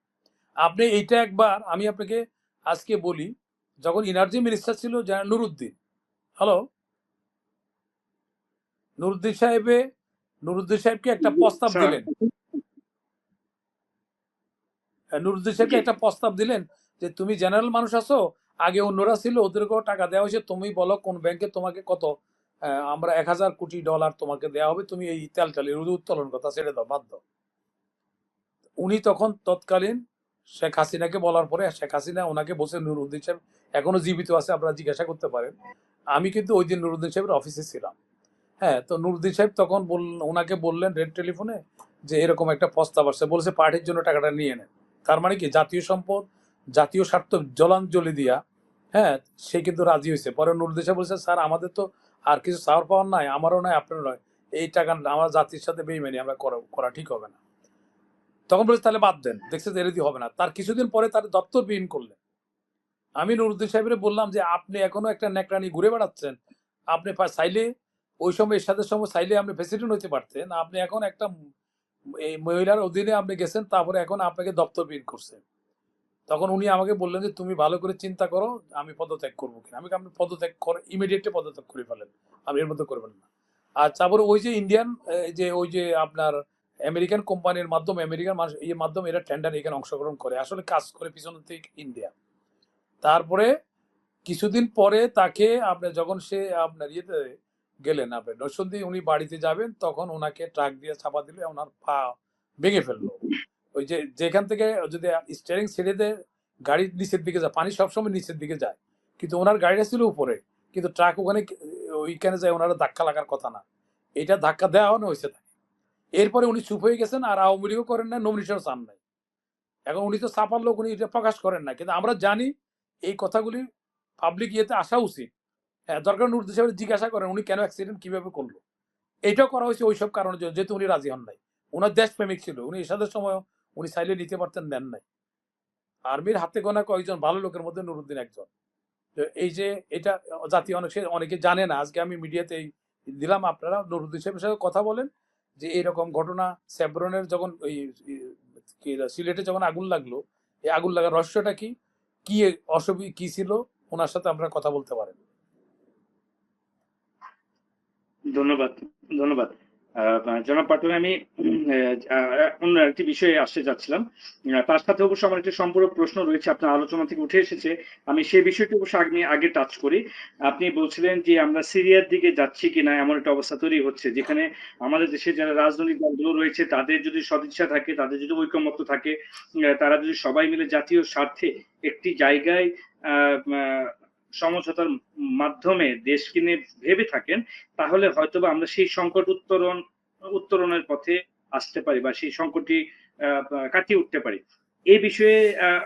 আপনি এইটা একবার, আমি আপনাকে আজকে বলি, যখন এনার্জি মিনিস্টার ছিল নুরুদ্দিন, হ্যালো, নুরুদ্দিন সাহেবে নুরুদ্দিন সাহেবকে একটা প্রস্তাব
স্যার।
দিলেন, নুরুদ্দিন সাহেবকে একটা প্রস্তাব দিলেন যে তুমি জেনারেল মানুষ আছো, আগে অন্যরা ছিল, ওদেরকেও টাকা দেওয়া হয়েছে, তুমি বলো কোন ব্যাংকে তোমাকে কত আমরা $1000 কোটি তোমাকে দেওয়া হবে, তুমি এই তেল উত্তোলন কথা ছেড়ে দাও, বাদ দাও। উনি তখন তৎকালীন শেখ হাসিনাকে বলার পরে শেখ হাসিনা ওনাকে বলছে, নুরুদ্দিন সাহেব এখনো জীবিত আছে, আপনারা জিজ্ঞাসা করতে পারেন। আমি কিন্তু ওই দিন নুরুদ্দিন সাহেবের অফিসে ছিলাম। হ্যাঁ, তো নুরুদ্দিন সাহেব তখন ওনাকে বললেন রেড টেলিফোনে যে এরকম একটা প্রস্তাব আসছে, বলছে পার্টির জন্য টাকাটা নিয়ে নেন। তার মানে কি জাতীয় সম্পদ, জাতীয় স্বার্থ জলাঞ্জলি দিয়া, হ্যাঁ, সে কিন্তু রাজি হয়েছে। পরে নুরুদ্দিন সাহেব বলছে, স্যার আমাদের তো আর কিছু চাওয়ার পাওয়ার নাই, আমারও নাই আপনারও নয়, এই টাকা আমার জাতির সাথে বেইমানি আমরা করা ঠিক হবে না। তখন বলছে তাহলে বাদ দেন, দেখছে যে এরদি হবে না। তার কিছুদিন পরে তার দপ্তর বিহীন করলেন। আমি নুরুদ্দিন সাহেবের বললাম যে আপনি এখনো একটা নেকড়ানি ঘুরে বেড়াচ্ছেন, আপনি চাইলে ওই সময় এরশাদের সময় চাইলে আপনি প্রেসিডেন্ট হতে পারতেন, আপনি এখন একটা এই মহিলার অধীনে আপনি গেছেন, তারপরে এখন আপনাকে দপ্তর বিহীন করছে। তখন উনি আমাকে বললেন যে তুমি ভালো করে চিন্তা করো আমি পদত্যাগ করবো কিনা। আমি আপনি পদত্যাগ করে ইমিডিয়েটলি পদত্যাগ করে ফেলেন, আমি এর মধ্যে করবেন না। আর তারপরে ওই যে ইন্ডিয়ান যে ওই যে আপনার আমেরিকান কোম্পানির মাধ্যমে, আমেরিকান মাধ্যমে এরা টেন্ডার এখানে অংশগ্রহণ করে, আসলে কাজ করে পিছন থেকে ইন্ডিয়া। তারপরে কিছুদিন পরে তাকে আপনার যখন সে আপনার ইয়েতে গেলেন, আপনার নরসিংদী উনি বাড়িতে যাবেন, তখন ওনাকে ট্রাক দিয়ে চাপা দিলে ওনার পা ভেঙে ফেললো। ওই যে যেখান থেকে যদি স্টিয়ারিং ছেড়ে দেয় গাড়ি নিচের দিকে যায়, পানি সবসময় নিচের দিকে যায়, কিন্তু ওনার গাড়িটা ছিল উপরে, কিন্তু ট্রাক ওইখানে যায়, ওনার ধাক্কা লাগার কথা না, এটা ধাক্কা দেওয়া হয়েছে তাকে। এরপরে উনি চুপ হয়ে গেছেন, আর আওয়ামী লীগও করেন না, নমিনেশনও চান নাই। এখন উনি তো চাপার লোক, উনি এটা প্রকাশ করেন না, কিন্তু আমরা জানি এই কথাগুলি পাবলিক ইয়েতে আসা উচিত। হ্যাঁ, দরকার নুরুদ্দিন সাহেব জিজ্ঞাসা করেন উনি কেন অ্যাক্সিডেন্ট কিভাবে করলো। এটাও করা হয়েছে ওইসব কারণের জন্য, যেহেতু উনি রাজি হন নাই। ওনার দেশপ্রেমিক ছিল, উনি এরশাদের সময় উনি চাইলে নিতে পারতেন, নেন নাই। আর্মির হাতে গোনা কয়েকজন ভালো লোকের মধ্যে নুরুদ্দিন একজন। তো এই যে এটা জাতীয় অনেকে জানে না, আজকে আমি মিডিয়াতে দিলাম, আপনারা নুরুদ্দিন সাহেবের সাথে কথা বলেন যে এরকম ঘটনা সেব্রনের যখন ওই সিলেটে যখন আগুন লাগলো, এই আগুন লাগার রহস্যটা কি, কি অসুবিধা কি ছিল, ওনার সাথে আপনারা কথা বলতে পারেন।
ধন্যবাদ, ধন্যবাদ। জনাব পাটোয়ারি, আমি অন্য একটি বিষয়ে আসতে যাচ্ছিলাম। তার সাথে অবশ্য আমার একটি সম্পূরক প্রশ্ন রয়েছে, আপনার আলোচনা থেকে উঠে এসেছে। আমি সেই বিষয়টি অবশ্য আগে টাচ করি। আপনি বলছিলেন যে আমরা সিরিয়ার দিকে যাচ্ছি কিনা, এমন একটা অবস্থা তৈরি হচ্ছে যেখানে আমাদের দেশে যারা রাজনৈতিক দলগুলো রয়েছে তাদের যদি সদিচ্ছা থাকে, তাদের যদি ঐকমত্য থাকে, তারা যদি সবাই মিলে জাতীয় স্বার্থে একটি জায়গায় আহ আহ, সমঝোতার মাধ্যমে দেশকে নিয়ে ভেবে থাকেন, তাহলে হয়তোবা আমরা সেই সংকট উত্তরণের পথে আসতে পারি, বা সেই সংকটটি কাটিয়ে উঠতে পারি। এই বিষয়ে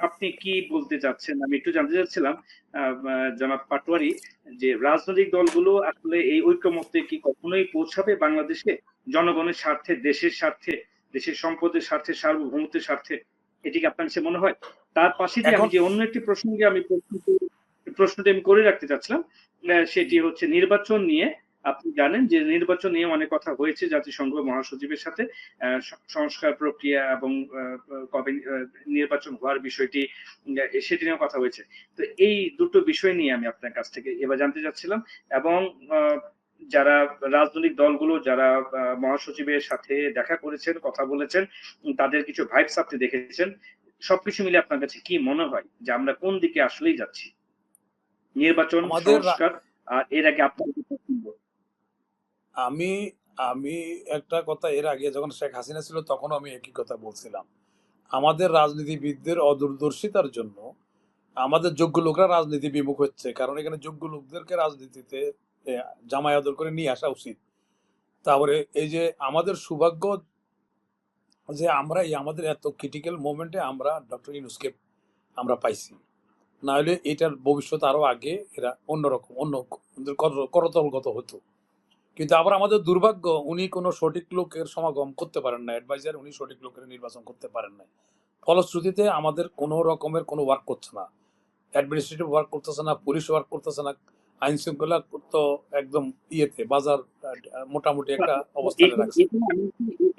আপনি কি বলতে চাচ্ছেন? আমি একটু জানতে চাচ্ছিলাম জনাব পাটোয়ারি, যে রাজনৈতিক দলগুলো আসলে এই ঐকমত্যে কি কখনোই পৌঁছাবে বাংলাদেশে, জনগণের স্বার্থে, দেশের স্বার্থে, দেশের সম্পদের স্বার্থে, সার্বভৌমত্বের স্বার্থে? এটি কি আপনার কাছে মনে হয়? তার পাশে দিয়ে আমি
এখন
যে অন্য একটি প্রসঙ্গে প্রশ্নটি আমি করে রাখতে চাচ্ছিলাম, সেটি হচ্ছে নির্বাচন নিয়ে। আপনি জানেন যে নির্বাচন নিয়ে অনেক কথা হয়েছে জাতিসংঘ মহাসচিবের সাথে। সংস্কার প্রক্রিয়া এবং কবে নির্বাচন হওয়ার বিষয়টি, সেটি নিয়েও কথা হয়েছে। তো এই দুটো বিষয় নিয়ে আমি আপনার কাছ থেকে এবার জানতে চাচ্ছিলাম। এবং যারা রাজনৈতিক দলগুলো যারা মহাসচিবের সাথে দেখা করেছেন, কথা বলেছেন, তাদের কিছু ভাইবস আপনি দেখেছেন, সবকিছু মিলে আপনার কাছে কি মনে হয় যে আমরা কোন দিকে আসলেই যাচ্ছি? নির্বাচন,
আমাদের
সংস্কার, আর এর আগে আপনার কি পছন্দ?
আমি আমি একটা কথা এর আগে যখন শেখ হাসিনা ছিল তখনও আমি একই কথা বলছিলাম। আমাদের রাজনীতিবিদদের অদূরদর্শিতার জন্য আমাদের যোগ্য লোকরা রাজনীতি বিমুখ হচ্ছে, কারণ এখানে যোগ্য লোকদেরকে রাজনীতিতে জামায়াত করে নিয়ে আসা উচিত। তারপরে এই যে আমাদের সৌভাগ্য যে আমরা আমাদের এত ক্রিটিক্যাল মোমেন্টে আমরা ডক্টর ইউনূসকে আমরা পাইছি, না হলে এটার ভবিষ্যৎ আরো আগে এরা অন্যরকম করতলগত হতো। কিন্তু আবার আমাদের দুর্ভাগ্য, উনি কোনো সঠিক লোকের সমাগম করতে পারেন না, অ্যাডভাইজার উনি সঠিক লোকের নির্বাচন করতে পারেন না। ফলশ্রুতিতে আমাদের কোনো রকমের কোনো ওয়ার্ক করছে না, অ্যাডমিনিস্ট্রেটিভ ওয়ার্ক করতেছে না, পুলিশ ওয়ার্ক করতেছে না, আইন শৃঙ্খলা তো একদম ইয়েতে বাজার মোটামুটি একটা অবস্থানে রাখছে।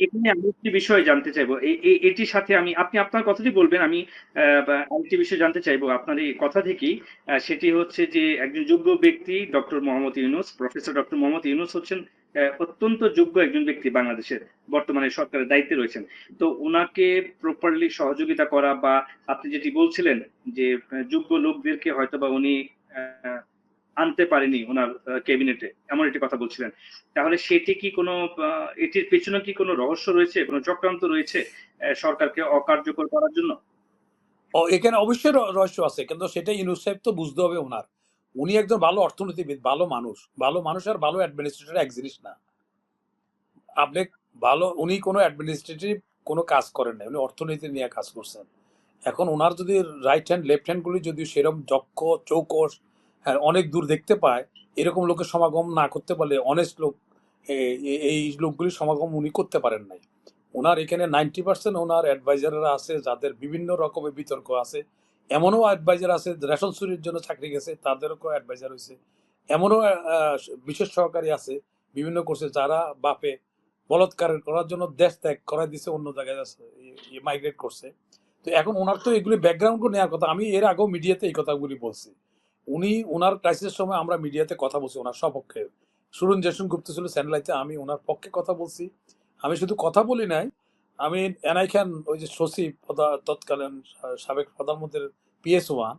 এখানে আমি একটি বিষয় জানতে চাইবো, এটির সাথে আপনি আপনার কথাটি বলবেন, আমি আরেকটি বিষয় জানতে চাইবো আপনার এই কথা থেকেই। সেটি হচ্ছে যে একজন যোগ্য ব্যক্তি doctor Mohammad Yunus, professor doctor Mohammad Yunus হচ্ছেন অত্যন্ত যোগ্য একজন ব্যক্তি, বাংলাদেশের বর্তমানে সরকারের দায়িত্বে রয়েছেন। তো ওনাকে প্রপারলি সহযোগিতা করা, বা আপনি যেটি বলছিলেন যে যোগ্য লোকদেরকে হয়তোবা উনি আনতে পারেনি ওনার ক্যাবিনেটে, এমন একটি কথা বলছিলেন। তাহলে সেটি কি কোনো এটির পেছনে কি কোনো রহস্য রয়েছে, কোনো চক্রান্ত রয়েছে সরকারকে অকার্যকর করার জন্য?
এখানে অবশ্যই রহস্য আছে, কিন্তু সেটা ইউনূস সাহেব তো বুঝতে হবে ওনার। উনি একজন ভালো অর্থনীতিবিদ, ভালো মানুষ। ভালো মানুষ আর ভালো অ্যাডমিনিস্ট্রেটর এক জিনিস না। আপনি ভালো, উনি কোনো অ্যাডমিনিস্ট্রেটিভ কোনো কাজ করেন নাই, উনি অর্থনীতি নিয়ে কাজ করছেন। এখন ওনার যদি রাইট হ্যান্ড লেফট হ্যান্ড গুলি যদি সেরকম দক্ষ, চৌকস, হ্যাঁ অনেক দূর দেখতে পায়, এরকম লোকের সমাগম না করতে পারলে, অনেস্ট লোক, এই লোকগুলির সমাগম উনি করতে পারেন নাই। ওনার এখানে 90% ওনার অ্যাডভাইজাররা আছে যাদের বিভিন্ন রকমের বিতর্ক আছে। এমনও অ্যাডভাইজার আছে রেশন চুরির জন্য চাকরি গেছে, তাদেরও অ্যাডভাইজার হয়েছে। এমনও বিশেষ সহকারী আছে বিভিন্ন করছে যারা বাপে বলৎকার করার জন্য দেশ ত্যাগ করাই দিছে, অন্য জায়গায় মাইগ্রেট করছে। তো এখন ওনার তো এগুলি ব্যাকগ্রাউন্ড নেওয়ার কথা। আমি এর আগেও মিডিয়াতে এই কথাগুলি বলছি। উনি ওনার ক্রাইসিসের সময় আমরা মিডিয়াতে কথা বলছি ওনার সপক্ষে। সুরুন জেসুন গুপ্ত ছিল স্যাটেলাইটে, আমি ওনার পক্ষে কথা বলছি। আমি শুধু কথা বলি নাই, আমি এনআই খান, ওই যে সচিব তৎকালীন সাবেক প্রধানমন্ত্রীর PS1,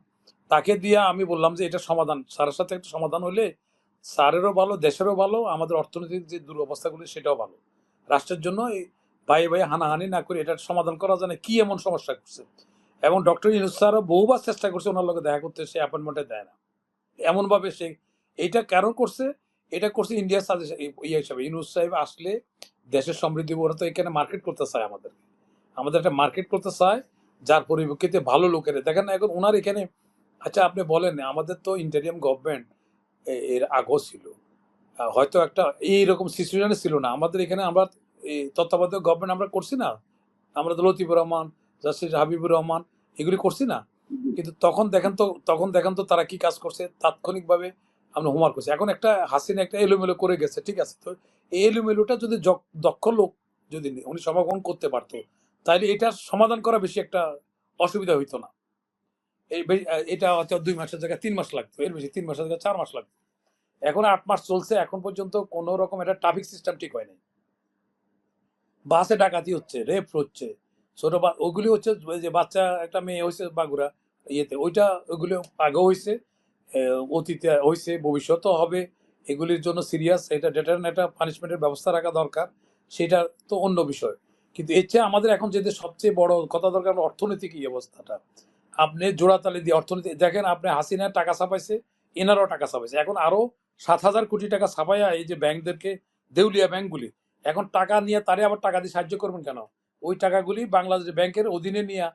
তাকে দিয়ে আমি বললাম যে এটা সমাধান, স্যারের সাথে একটা সমাধান হলে স্যারেরও ভালো, দেশেরও ভালো, আমাদের অর্থনৈতিক যে দুরবস্থাগুলি সেটাও ভালো। রাষ্ট্রের জন্য এই ভাই ভাই হানাহানি না করে এটার সমাধান করা যায় না, কি এমন সমস্যা করছে। এবং ডক্টর ইউনূস স্যারও বহুবার চেষ্টা করছে ওনার লগে দেখা করতে, সে অ্যাপয়েন্টমেন্টে দেয় না। এমনভাবে সে এইটা কেন করছে, এটা করছে ইন্ডিয়া সাজেশন ইয়ে হিসাবে। ইউনূস সাহেব আসলে দেশের সমৃদ্ধি, ওরা তো এখানে মার্কেট করতে চায়, আমাদের একটা মার্কেট করতে চায়, যার পরিপ্রেক্ষিতে ভালো লোকের দেখেন না এখন ওনার এখানে। আচ্ছা আপনি বলেন, আমাদের তো ইন্টারিয়াম গভর্নমেন্ট এর আগেও ছিল, হয়তো একটা এইরকম সিচুয়েশনে ছিল না আমাদের এখানে। আমরা এই তত্ত্বাবধায়ক গভর্নমেন্ট আমরা করছি না, আমরা তো লতিফুর রহমান, জাস্টিস হাবিবুর রহমান, এগুলি করছি না। কিন্তু তখন দেখেন তো তারা কি কাজ করছে, তাৎক্ষণিকভাবে আমরা হোমওয়ার্ক করছি। এখন একটা হাসিনা একটা এলোমেলো করে গেছে, ঠিক আছে, তো এই এলোমেলোটা যদি দক্ষ লোক যদি উনি সমাগম করতে পারতো, তাহলে এটার সমাধান করা বেশি একটা অসুবিধা হইতো না। এটা হয়তো 2 মাসের জায়গায় 3 মাস লাগতো, এর বেশি 3 মাসের জায়গায় 4 মাস লাগতো। এখন 8 মাস চলছে, এখন পর্যন্ত কোনো রকম একটা ট্রাফিক সিস্টেম ঠিক হয়নি। বাসে ডাকাতি হচ্ছে, রেপ হচ্ছে, ছোট ওগুলি হচ্ছে, যে বাচ্চা একটা মেয়ে হয়েছে বাগুড়া ইয়েতে, ওইটা ওইগুলি আগেও হয়েছে, অতীতে হয়েছে, ভবিষ্যতেও হবে। এগুলির জন্য সিরিয়াস এটা ডেটার একটা পানিশমেন্টের ব্যবস্থা রাখা দরকার, সেটা তো অন্য বিষয়। কিন্তু এর চেয়ে আমাদের এখন যেটা সবচেয়ে বড় কথা দরকার, অর্থনৈতিক এই অবস্থাটা। আপনি জোড়াতালি দিয়ে অর্থনীতি দেখেন, আপনি হাসিনার টাকা ছাপাইছে, এনারও টাকা ছাপাইছে, এখন আরো 7,000 কোটি টাকা ছাপাইয়া এই যে ব্যাংকদেরকে, দেউলিয়া ব্যাংকগুলি এখন টাকা নিয়ে তারে আবার টাকা দিয়ে সাহায্য করবেন কেন? ওই টাকাগুলি বাংলাদেশ ব্যাংকের অধীনে নিয়ে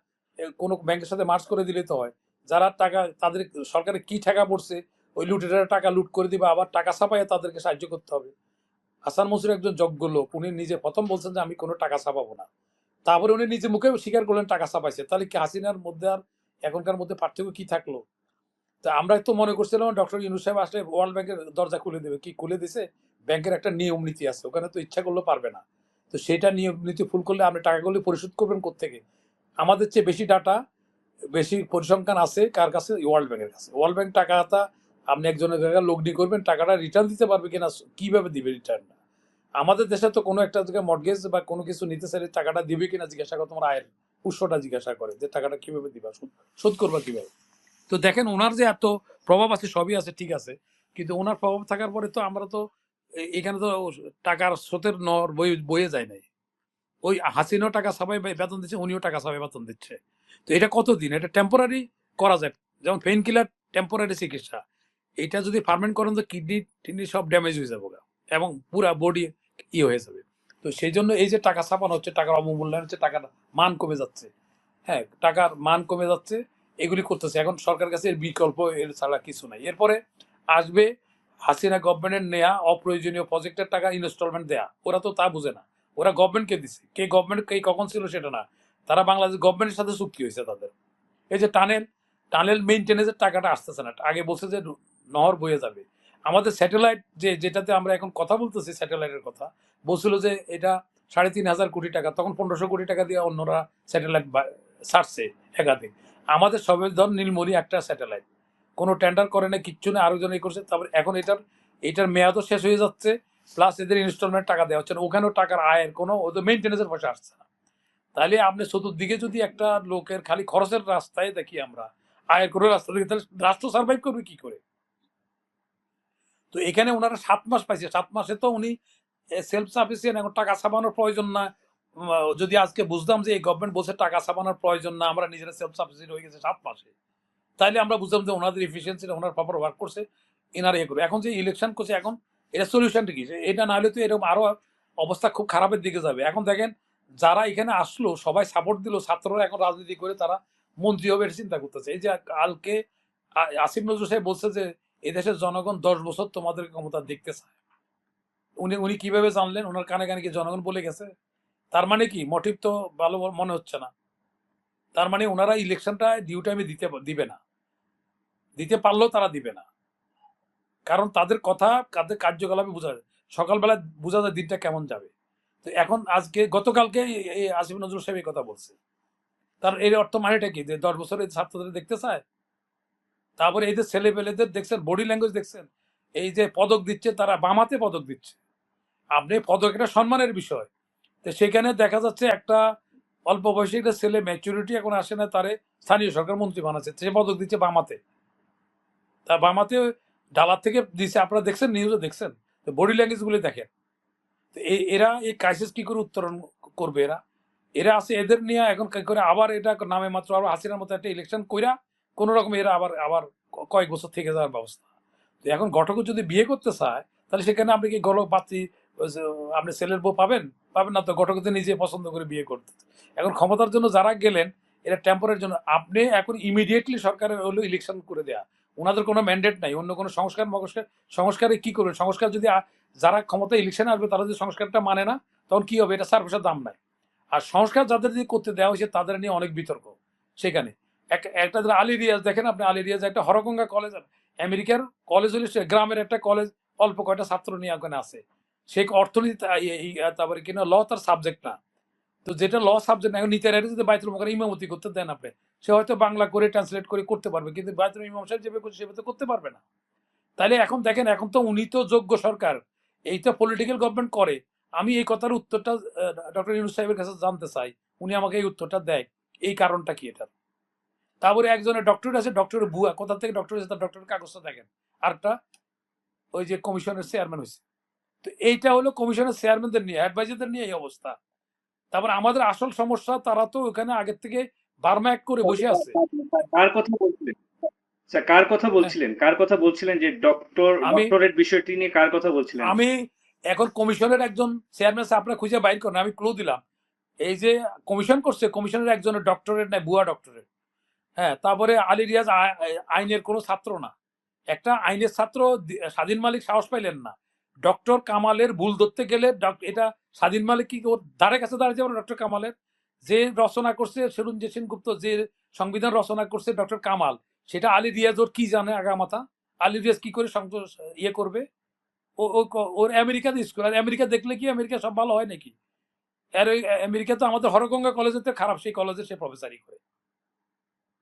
কোনো ব্যাংকের সাথে মার্জ করে দিলে তো হয়। যারা টাকা, তাদের সরকারে কি টাকা পড়ছে, ওই লুটেরা টাকা লুট করে দিবে, আবার টাকা ছাপাইয়া তাদেরকে সাহায্য করতে হবে। হাসান মনসুর একজন যোগ্য লোক, উনি নিজে প্রথম বলছেন যে আমি কোনো টাকা ছাপাবো না, তারপরে উনি নিজে মুখে স্বীকার করলেন টাকা ছাপাইছে। তাহলে কি হাসিনার মধ্যে আর এখনকার মধ্যে পার্থক্য কি থাকলো? তা আমরা তো মনে করছিলাম ডক্টর ইউনূস সাহেব আসলে ওয়ার্ল্ড ব্যাংকের দরজা খুলে দেবে, কি খুলে দিছে? ব্যাংকের একটা নিয়ম নীতি আছে, ওখানে তো ইচ্ছা করলেও পারবে না। তো সেটা নিয়ম নীতি ফুল করলে আপনি টাকাগুলি পরিশোধ করবেন কোত্থেকে? আমাদের চেয়ে বেশি ডাটা, বেশি পরিসংখ্যান আছে কার কাছে? ওয়ার্ল্ড ব্যাংকের কাছে। ওয়ার্ল্ড ব্যাংক টাকাটা আপনি একজনের জায়গায় লগ্নি করবেন, টাকাটা রিটার্ন দিতে পারবে কিনা, কিভাবে দিবে রিটার্ন? আমাদের দেশে তো কোনো একটা জায়গায় মর্টগেজ বা কোনো কিছু নিতে চাইলে টাকাটা দিবে কিনা জিজ্ঞাসা করে, তোমার আয়ের উৎসটা জিজ্ঞাসা করে, যে টাকাটা কিভাবে দিবা, শোধ করবা কিভাবে। তো দেখেন ওনার যে এত প্রভাব আছে, সবই আছে ঠিক আছে, কিন্তু ওনার প্রভাব থাকার পরে তো আমরা তো এখানে তো টাকার স্রোতের নর বয়ে যায় নাই। ওই হাসিনাও টাকা ছাপাই বেতন দিচ্ছে, উনিও টাকা ছাপাই বেতন দিচ্ছে। তো এটা কতদিন? এটা টেম্পোরারি করা যায়, যেমন পেইন কিলার টেম্পোরারি চিকিৎসা। এটা যদি পার্মানেন্ট করেন তো কিডনি টিডনি সব ড্যামেজ হয়ে যাবে এবং পুরা বডি হয়ে যাবে। তো সেই জন্য এই যে টাকা ছাপানো হচ্ছে, টাকার অবমূল্যায়ন হচ্ছে, টাকার মান কমে যাচ্ছে, হ্যাঁ টাকার মান কমে যাচ্ছে, এগুলি করতেছে। এখন সরকার কাছে এর বিকল্প এর ছাড়া কিছু নাই। এরপরে আসবে হাসিনা গভর্নমেন্টের নেয়া অপ্রয়োজনীয় প্রজেক্টের টাকা ইনস্টলমেন্ট দেয়া, ওরা তো তা বুঝে না। ওরা গভর্নমেন্টকে দিচ্ছে, কে গভর্নমেন্ট কে কখন ছিল সেটা না, তারা বাংলাদেশ গভর্নমেন্টের সাথে চুক্তি হয়েছে তাদের। এই যে টানেল টানেল মেইনটেনেন্সের টাকাটা আসতেছে না, আগে বলছে যে নহর বয়ে যাবে। আমাদের স্যাটেলাইট যেটাতে আমরা এখন কথা বলতেছি, স্যাটেলাইটের কথা বলছিল যে এটা 3,500 কোটি টাকা, তখন 1,500 কোটি টাকা দিয়ে অন্যরা স্যাটেলাইট ছাড়ছে একাধিক। আমাদের সবের ধর নীলমণি একটা স্যাটেলাইট, কোনো টেন্ডার করে না, কিচ্ছু না, আরো জন করছে। তারপর এখন এটার মেয়াদও শেষ হয়ে যাচ্ছে, প্লাস এদের ইনস্টলমেন্ট টাকা দেওয়া হচ্ছে না, ওখানেও টাকার আয়ের কোনো, ওদের মেইনটেনেন্সের পয়সা আসছে না। তাহলে আপনি চতুর্দিকে যদি একটা লোকের খালি খরচের রাস্তায় দেখি আমরা, আয়ের কোনো রাস্তা দেখি, তাহলে রাষ্ট্র সার্ভাইভ করবে কি করে? তো এখানে ওনারা 7 মাস পাইছে, 7 মাসে তো উনি সেলফ সাফিসিয়েন্ট, এখন টাকা ছাপানোর প্রয়োজন না। যদি আজকে বুঝতাম যে এই গভর্নমেন্ট বলছে টাকা ছাপানোর প্রয়োজন না, আমরা নিজেরা সেলফ সাফিসিয়েন্ট হয়ে গেছে 7 মাসে, তাইলে আমরা বুঝলাম যে ওনাদের এফিসিয়েন্সিটা ওনার প্রপার ওয়ার্ক করছে, এনারা ইয়ে করবে। এখন যে ইলেকশন করছে, এখন এটা সলিউশনটা কি? এটা না হলে তো এরকম আরো অবস্থা খুব খারাপের দিকে যাবে। এখন দেখেন যারা এখানে আসলো সবাই সাপোর্ট দিল, ছাত্ররা এখন রাজনীতি করে তারা মন্ত্রী হবে এটা চিন্তা করতেছে। এই যে কালকে আসিফ নজরুল সাহেব বলছে যে এদেশের জনগণ 10 বছর তোমাদের ক্ষমতা দেখতে চায়। উনি উনি কিভাবে জানলেন? ওনার কানে কানে কি জনগণ বলে গেছে? তার মানে কি মোটিভ তো ভালো মনে হচ্ছে না। তার মানে ওনারা ইলেকশনটা ডিউ টাইমে দিবে না, দিতে পারলেও তারা দিবে না, কারণ তাদের কথা তাদের কার্যকলাপে বোঝা যায়, সকালবেলা বোঝা যায় দিনটা কেমন যাবে। তো এখন আজকে গতকালকে এই আসিফ নজরুল সাহেব এই কথা বলছে, তার এর অর্থ মানেটা কি? যে 10 বছরের ছাত্রদের দেখতে চায়। তারপরে এই যে ছেলে পেলেদের দেখছেন, বডি ল্যাঙ্গুয়েজ দেখছেন, এই যে পদক দিচ্ছে তারা বামাতে পদক দিচ্ছে। আপনি পদক একটা সম্মানের বিষয়, তো সেখানে দেখা যাচ্ছে একটা অল্প বয়সী একটা ছেলে, ম্যাচুরিটি এখন আসে না, তারে স্থানীয় সরকার মন্ত্রী বানাচ্ছে, সে পদক দিচ্ছে বামাতে। তা বামাতে ডালার থেকে দিচ্ছে, আপনারা দেখছেন, নিউজে দেখছেন, তো বডি ল্যাঙ্গুয়েজ গুলি দেখেন। তো এরা এই ক্রাইসিস কি করে উত্তরণ করবে? এরা এরা আছে, এদের নিয়ে এখন কি করে আবার এটা নামে মাত্র আবার হাসিনার মতো একটা ইলেকশন কইরা কোন রকম এরা আবার আবার কয়েক বছর থেকে যাওয়ার ব্যবস্থা। তো এখন ঘটক যদি বিয়ে করতে চায়, তাহলে সেখানে আপনি কি গলক পাত্রী, আপনি ছেলের বউ পাবেন? পাবেন না তো, ঘটক তো নিজে পছন্দ করে বিয়ে করতে। এখন ক্ষমতার জন্য যারা গেলেন এরা টেম্পোরারি জন্য, আপনি এখন ইমিডিয়েটলি সরকারের হলো ইলেকশন করে দেয়া। ওনাদের কোনো ম্যান্ডেট নাই, অন্য কোনো সংস্কার সংস্কারে কি করবেন? সংস্কার যদি যারা ক্ষমতা ইলেকশনে আসবে তারা যদি সংস্কারটা মানে না, তখন কি হবে? এটা সার্ভিসের দাম নাই। আর সংস্কার যাদের দিয়ে করতে দেওয়া হয়েছে তাদের নিয়ে অনেক বিতর্ক সেখানে। একটা আলী রিয়াজ দেখেন আপনি, আলী রিয়াজ একটা হরগঙ্গা কলেজ, আমেরিকার কলেজ হলে গ্রামের একটা কলেজ, অল্প কয়টা ছাত্র নিয়ে ওখানে আছে। সে অর্থনীতি তারপরে কিনা ল তার সাবজেক্ট না, তো যেটা ল সাবজেক্ট না, এখন নিতে যদি বাইতুল মোকাররম ইমামতি করতে দেন আপনি, সে হয়তো বাংলা করে ট্রান্সলেট করে করতে পারবে, কিন্তু বাইতুল ইমাম সাহেব যেভাবে করছে সেভাবে তো করতে পারবে না। তাইলে এখন দেখেন, এখন তো উনি তো যোগ্য সরকার, এই তো পলিটিক্যাল গভর্নমেন্ট করে। আমি এই কথার উত্তরটা ডক্টর ইউনূস সাহেবের কাছে জানতে চাই, উনি আমাকে এই উত্তরটা দেয়, এই কারণটা কি এটার। তারপরে একজনের ডক্টরেট আছে, ডক্টরের ভুয়া, কোথা থেকে ডক্টরেট আছে তার ডক্টরের কাগজটা দেখেন। আরেকটা ওই যে কমিশনের চেয়ারম্যান হয়েছে, তো এইটা হলো কমিশনের চেয়ারম্যানদের নিয়ে, অ্যাডভাইজারদের নিয়ে এই অবস্থা। তারপর আমাদের আসল সমস্যা, তারা তো ওখানে আগের থেকে বার্মা এক করে বসে আছে।
কার কথা বলছিলেন? আচ্ছা, কার কথা
হ্যাঁ,
বলছিলেন? কার কথা বলছিলেন যে
আমি
ডক্টরেট বিষয়টি নিয়ে কার কথা বলছিলেন?
আমি এখন কমিশনের একজন চেয়ারম্যান, আপনারা খুঁজে বাইর করেন, আমি ক্লু দিলাম। এই যে কমিশন করছে, কমিশনের একজনের ডক্টরেট নাই, ভুয়া ডক্টরেট। হ্যাঁ, তারপরে আলী রিয়াজ আইনের কোনো ছাত্র না, একটা আইনের ছাত্র। স্বাধীন মালিক সাহস পাইলেন না ডক্টর কামালের ভুল ধরতে গেলে। এটা স্বাধীন মালিক কি ওর ধারে কাছে দাঁড়িয়ে যাবে? ডক্টর কামালের যে রচনা করছে সেরুঞ্জয় সেনগুপ্ত, যে সংবিধান রচনা করছে ডক্টর কামাল, সেটা আলী রিয়াজ ওর কি জানে আগামাথা? আলী রিয়াজ কি করে ইয়ে করবে? ওর আমেরিকাতে স্কুল, আর আমেরিকা দেখলে কি আমেরিকা সব ভালো হয় নাকি? আর ওই আমেরিকা তো আমাদের হরগঙ্গা কলেজের তো খারাপ, সেই কলেজে সে প্রফেসরই করে।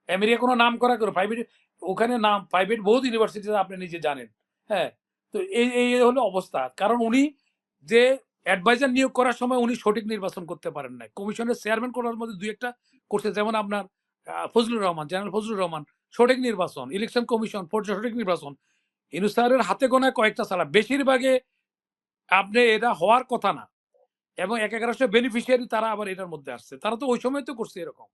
আমেরিকা কোনো নাম করা করে প্রাইভেট, ওখানে নাম প্রাইভেট বহুত ইউনিভার্সিটি আপনি নিজে জানেন। হ্যাঁ, তো এই এই হলো অবস্থা। কারণ উনি যে অ্যাডভাইজার নিয়োগ করার সময় উনি সঠিক নির্বাচন করতে পারেন নাই। কমিশনের চেয়ারম্যান করার মধ্যে দুই একটা করছে, যেমন আপনার ফজলুর রহমান, জেনারেল ফজলুর রহমান, সঠিক নির্বাচন, ইলেকশন কমিশন সঠিক নির্বাচন। ইউনূস স্যারের হাতে গোনা কয়েকটা ছাড়া বেশিরভাগে আপনি এটা হওয়ার কথা না, এবং এক এক রাষ্ট্রের বেনিফিশিয়ারি তারা আবার এটার মধ্যে আসছে, তারা তো ওই সময় তো করছে এরকম।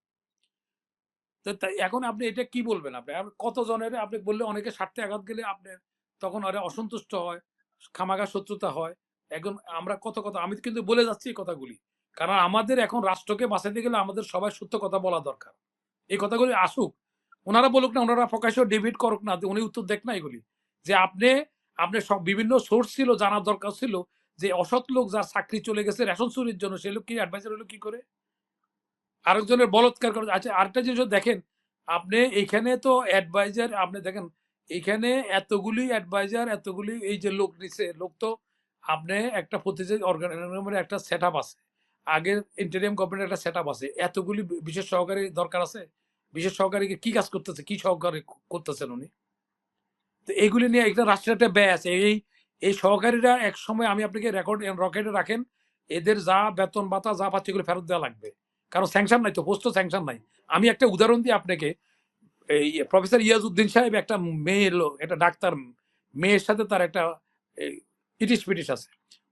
এখন আপনি এটা কি বলবেন? আপনি কতজনের আপনি বললে অনেকে স্বার্থে আঘাত গেলে আপনি তখন ওরা অসন্তুষ্ট হয়, খামাখা শত্রুতা হয়। এখন আমরা কত কথা, আমি কিন্তু বলে যাচ্ছি এই কথাগুলি, কারণ আমাদের এখন রাষ্ট্রকে বাঁচাতে গেলে আমাদের সবাই সত্য কথা বলা দরকার। এই কথাগুলি আসুক, ওনারা বলুক না, ওনারা প্রকাশ্য ডিবেট করুক না, উনি উত্তর দেখ না এগুলি, যে আপনি আপনি সব বিভিন্ন সোর্স ছিল, জানার দরকার ছিল যে অসৎ লোক যার চাকরি চলে গেছে রেশন চুরির জন্য, সে লোক কি অ্যাডভাইজার হলো কি করে? আরেকজনের বলৎকার করে। আচ্ছা, আরেকটা জিনিস দেখেন, আপনি এইখানে তো অ্যাডভাইজার, আপনি দেখেন এইখানে এতগুলি অ্যাডভাইজার, এতগুলি এই যে লোক নিছে, লোক তো আপনি একটা প্রতিযোগী অর্গানাইজেশনের একটা সেট আপ আছে, আগের ইন্টারিয়াম গভর্নমেন্টের একটা সেট আপ আছে, এতগুলি বিশেষ সহকারী দরকার আছে। বিশেষ সহকারীকে কি কাজ করতেছে, কি সহকারী করতেছেন উনি? তো এইগুলি নিয়ে একটা রাষ্ট্রের একটা ব্যয় আছে। এই সহকারীরা এক সময়, আমি আপনাকে রকেটে রাখেন, এদের যা বেতন ভাতা যা পাচ্ছে এগুলো ফেরত দেওয়া লাগবে, কারণ স্যাংশন নাই তো, পোস্ট স্যাংশন নাই। আমি একটা উদাহরণ দিই আপনাকে, এই প্রফেসর ইয়াজউদ্দিন সাহেব একটা মেয়ে এলো, একটা ডাক্তার মেয়ের সাথে তার একটা ইটিশ পিটিশ আছে।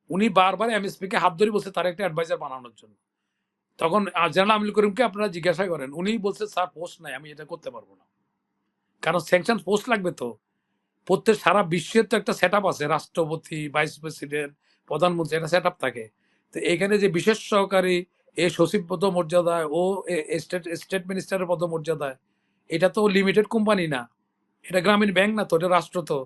উনি বারবার এমএসপি কে হাত ধরে বলছে তার একটা অ্যাডভাইজার বানানোর জন্য। তখন জেনারেল আমিনুল করিমকে আপনারা জিজ্ঞাসা করেন, উনি বলছে স্যার পোস্ট নাই, আমি এটা করতে পারবো না। কারণ স্যাংশন পোস্ট লাগবে তো। প্রত্যেক সারা বিশ্বের তো একটা সেট আছে, রাষ্ট্রপতি, ভাইস প্রেসিডেন্ট, প্রধানমন্ত্রী, একটা সেট থাকে। তো এখানে যে বিশেষ সহকারী এ সচিব পদ মর্যাদায়, ও স্টেট মিনিস্টারের পদ মর্যাদায়, এটা তো লিমিটেড কোম্পানি না, এটা গ্রামীণ ব্যাংক না, তো এটা রাষ্ট্র। তো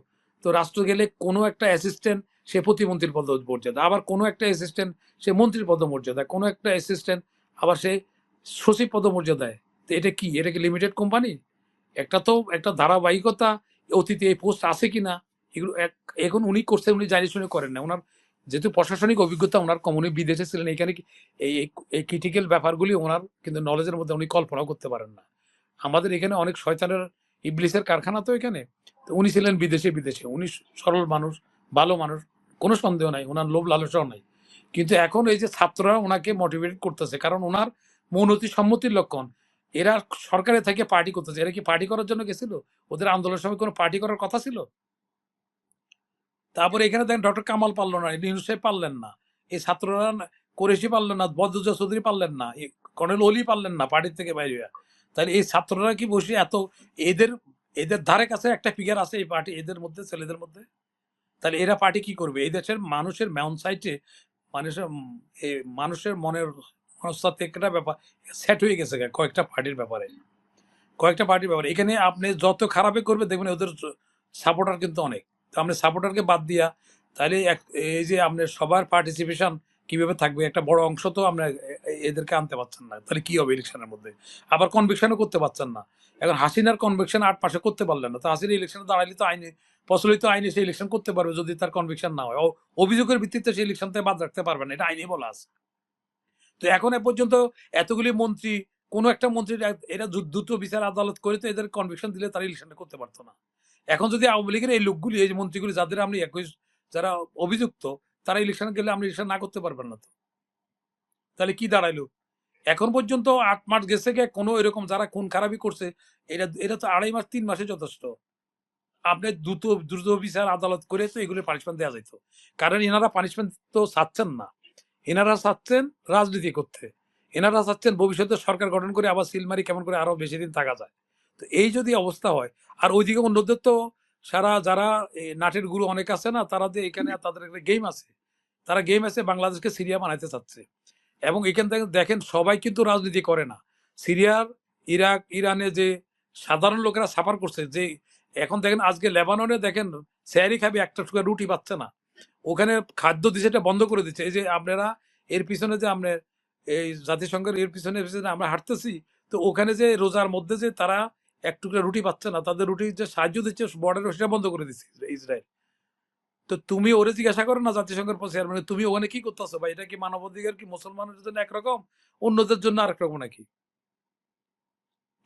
তো রাষ্ট্র গেলে কোনো একটা অ্যাসিস্ট্যান্ট সে প্রতিমন্ত্রীর পদ মর্যাদা, আবার কোনো একটা অ্যাসিস্ট্যান্ট সে মন্ত্রীর পদ মর্যাদায়, কোনো একটা অ্যাসিস্ট্যান্ট আবার সে সচিব পদ মর্যাদায়। তো এটা কি, এটা কি লিমিটেড কোম্পানি? একটা তো একটা ধারাবাহিকতা, অতীতে এই পোস্ট আছে কিনা এগুলো এখন উনি করছেন, উনি জানি শুনে করেন না। ওনার যেহেতু প্রশাসনিক অভিজ্ঞতা ওনার কম, উনি বিদেশে ছিলেন, এখানে এই ক্রিটিক্যাল ব্যাপারগুলি ওনার কিন্তু নলেজের মধ্যে উনি কল্পনাও করতে পারেন না। আমাদের এখানে অনেক শয়তানের ইবলিসের কারখানা তো এখানে। তো উনি ছিলেন বিদেশে উনি সরল মানুষ, ভালো মানুষ, কোনো সন্দেহ নাই, ওনার লোভ লালসাও নাই। কিন্তু এখন এই যে ছাত্ররা ওনাকে মোটিভেট করতেছে, কারণ ওনার মৌনতি সম্মতির লক্ষণ। এরা সরকারে থেকে পার্টি করতেছে, এরা কি পার্টি করার জন্য গেছিল? ওদের আন্দোলনের সময় কোনো পার্টি করার কথা ছিল? তারপরে এখানে দেখেন ডক্টর কামাল পারলো না, ইউনূস সাহেব পারলেন না, এই ছাত্ররা কোরেশি পারলেন না, বদরুজ্জামান চৌধুরী পারলেন না, কর্নেল অলি পারলেন না পার্টির থেকে বাইরে হইয়া। তাহলে এই ছাত্ররা কি বসে এত, এদের এদের ধারে কাছে একটা ফিগার আছে এই পার্টি, এদের মধ্যে, ছেলেদের মধ্যে? তাহলে এরা পার্টি কি করবে? এই দেশের মানুষের ম্যান সাইটে, মানুষের মানুষের মনের মনস্তাত্ত্বিক একটা ব্যাপার সেট হয়ে গেছে কয়েকটা পার্টির ব্যাপারে, কয়েকটা পার্টির ব্যাপারে। এখানে আপনি যত খারাপই করবে দেখবেন ওদের সাপোর্টার কিন্তু অনেক। তো আপনি সাপোর্টারকে বাদ দিয়া তাহলে এই যে আপনার সবার পার্টিসিপেশন কিভাবে থাকবে, একটা বড় অংশ তো আমরা এদেরকে আনতে পারছেন না, তাহলে কি হবে ইলেকশনের মধ্যে? আবার কনভিকশনও করতে পারছেন না। এখন হাসিনার কনভিকশন 8 মাসে করতে পারলেন না, তো হাসিনা ইলেকশনে দাঁড়ালে তো আইনে প্রচলিত আইনে সে ইলেকশন করতে পারবে যদি তার কনভিকশন না হয়। অভিযোগের ভিত্তিতে সে ইলেকশন থেকে বাদ রাখতে পারবে না, এটা আইনে বলা আছে। তো এখন এ পর্যন্ত এতগুলি মন্ত্রী, কোন একটা মন্ত্রীর এরা দ্রুত বিচার আদালত করে তো এদের কনভিকশন দিলে তারা ইলেকশনটা করতে পারতো না। এখন যদি আওয়ামী লীগের এই লোকগুলি, এই যে মন্ত্রীগুলি যাদের আমরা 21 যারা অভিযুক্ত, তারা ইলেকশন গেলে আমরা ইলেকশন না করতে পারবেন না, তো তাহলে কি দাঁড়াইলো? এখন পর্যন্ত 8 মাস গেছে গে, কোনো এরকম যারা খুন খারাপি করছে, এটা তো 2.5 মাস 3 মাসে যথেষ্ট। আপনি দ্রুত বিচার আদালত করে তো এগুলো পানিশমেন্ট দেওয়া যেত। কারণ এনারা পানিশমেন্ট তো চাচ্ছেন না, এনারা চাচ্ছেন রাজনীতি করতে। এনারা চাচ্ছেন ভবিষ্যতে সরকার গঠন করে আবার সিলমারি কেমন করে আরো বেশি দিন থাকা যায়। তো এই যদি অবস্থা হয়, আর ওইদিকে অন্যদের তো সারা যারা নাটের গুরু অনেক আছে না, তারা যে এখানে তাদের একটা গেম আছে, তারা গেম আছে বাংলাদেশকে সিরিয়া বানাইতে চাচ্ছে। এবং এখান থেকে দেখেন সবাই কিন্তু রাজনীতি করে না। সিরিয়ার, ইরাক, ইরানে যে সাধারণ লোকেরা সাফার করছে, যে এখন দেখেন আজকে লেবাননে দেখেন স্যারি খাবি একটা টুকরা রুটি পাচ্ছে না, ওখানে খাদ্য দিচ্ছে, এটা বন্ধ করে দিচ্ছে। এই যে আপনারা এর পিছনে যে আপনার এই জাতিসংঘের এর পিছনে আমরা হাঁটতেছি, তো ওখানে যে রোজার মধ্যে যে তারা এক টুকরা রুটি পাচ্ছে না, তাদের রুটি যে সাহায্য দিচ্ছে বর্ডারে, সেটা বন্ধ করে দিচ্ছে ইসরায়েল। তো তুমি ওরে জিজ্ঞাসা করো না জাতিসংঘের চেয়ারম্যান, তুমি ওখানে কি করতেছো ভাই? এটা কি মানবাধিকার, কি মুসলমানের জন্য একরকম, অন্যদের জন্য আরেক রকম নাকি?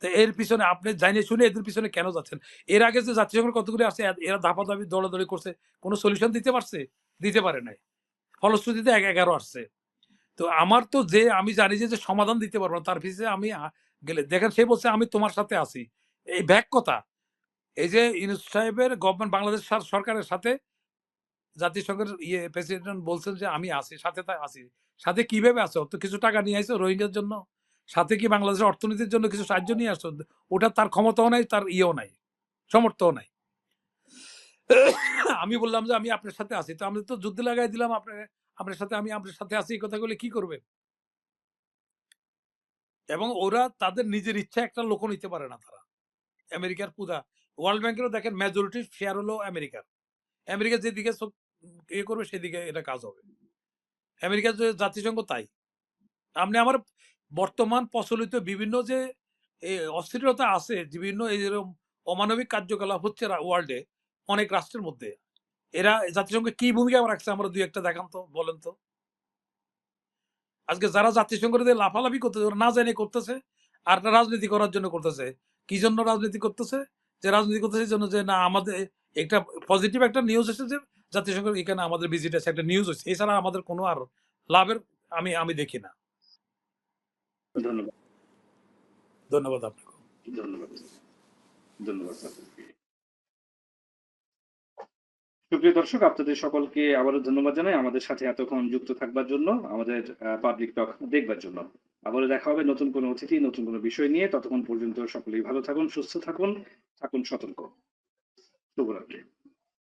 তো এর পিছনে আপনি জানিয়ে শুনে এদের পিছনে কেন যাচ্ছেন? এর আগে যে জাতিসংঘের কতগুলি আছে, এরা ধাপাধাপি দৌড়াদৌড়ি করছে, কোনো সলিউশন দিতে পারছে? দিতে পারে নাই। ফলশ্রুতিতে 11 আসছে। তো আমার তো, যে আমি জানি যে সমাধান দিতে পারবো না, তার পিছনে আমি গেলে দেখেন সে বলছে আমি তোমার সাথে আছি। এই ব্যাক কথা। এই যে ইউনূস সাহেবের গভর্নমেন্ট, বাংলাদেশ সরকারের সাথে জাতিসংঘের প্রেসিডেন্ট বলছেন যে আমি আছি, সাথে আছি। সাথে কিভাবে আছো? তো কিছু টাকা নিয়ে আইছো রোহিঙ্গার জন্য? সাথে কি বাংলাদেশের অর্থনীতির জন্য কিছু সাহায্য নিয়ে আসছো? ওটা তার ক্ষমতাও নাই, তার ইয়েও নাই, সমর্থও নাই। আমি বললাম যে আমি আপনার সাথে আছি, তো আমি তো যুদ্ধে লাগাই দিলাম আপনার সাথে, আমি আপনার সাথে আছি, এই কথাগুলো কি করবেন? এবং ওরা তাদের নিজের ইচ্ছা একটা লোক নিতে পারে না তারা। আমেরিকার পূজা, ওয়ার্ল্ড ব্যাংকেরও দেখেন মেজরিটি শেয়ার হলো আমেরিকার। আমেরিকা যেদিকে ইয়ে করবে সেদিকে এটা কাজ হবে। আমেরিকার যে জাতিসংঘ তাই। আপনি আমার বর্তমান প্রচলিত বিভিন্ন যে অস্থিরতা আছে, বিভিন্ন এরকম অমানবিক কার্যকলাপ হচ্ছে ওয়ার্ল্ডে অনেক রাষ্ট্রের মধ্যে, এরা জাতিসংঘে কি ভূমিকা রাখছে আমরা দুই একটা দেখান তো, বলেন তো। আজকে যারা জাতিসংঘের দিয়ে লাফালাফি করতেছে, ওরা না জানে করতেছে, আর রাজনীতি করার জন্য করতেছে। কি জন্য রাজনীতি করতেছে? যে রাজনীতি করতেছে এই জন্য যে না আমাদের একটা পজিটিভ একটা নিউজ এসেছে যে জাতিসংঘের এখানে আমাদের ভিজিট আছে, একটা নিউজ হচ্ছে, এছাড়া আমাদের কোনো আর লাভের আমি দেখি না।
ধন্যবাদ।
ধন্যবাদ আপনাকে।
ধন্যবাদ। ধন্যবাদ স্যার। সুপ্রিয় দর্শক, আপনাদের সকলকে আবারও ধন্যবাদ জানাই আমাদের সাথে এতক্ষণ যুক্ত থাকবার জন্য, আমাদের পাবলিক টক দেখবার জন্য। আবারও দেখা হবে নতুন কোনো অতিথি, নতুন কোনো বিষয় নিয়ে। ততক্ষণ পর্যন্ত সকলেই ভালো থাকুন, সুস্থ থাকুন, থাকুন সতর্ক। শুভরাত্রি।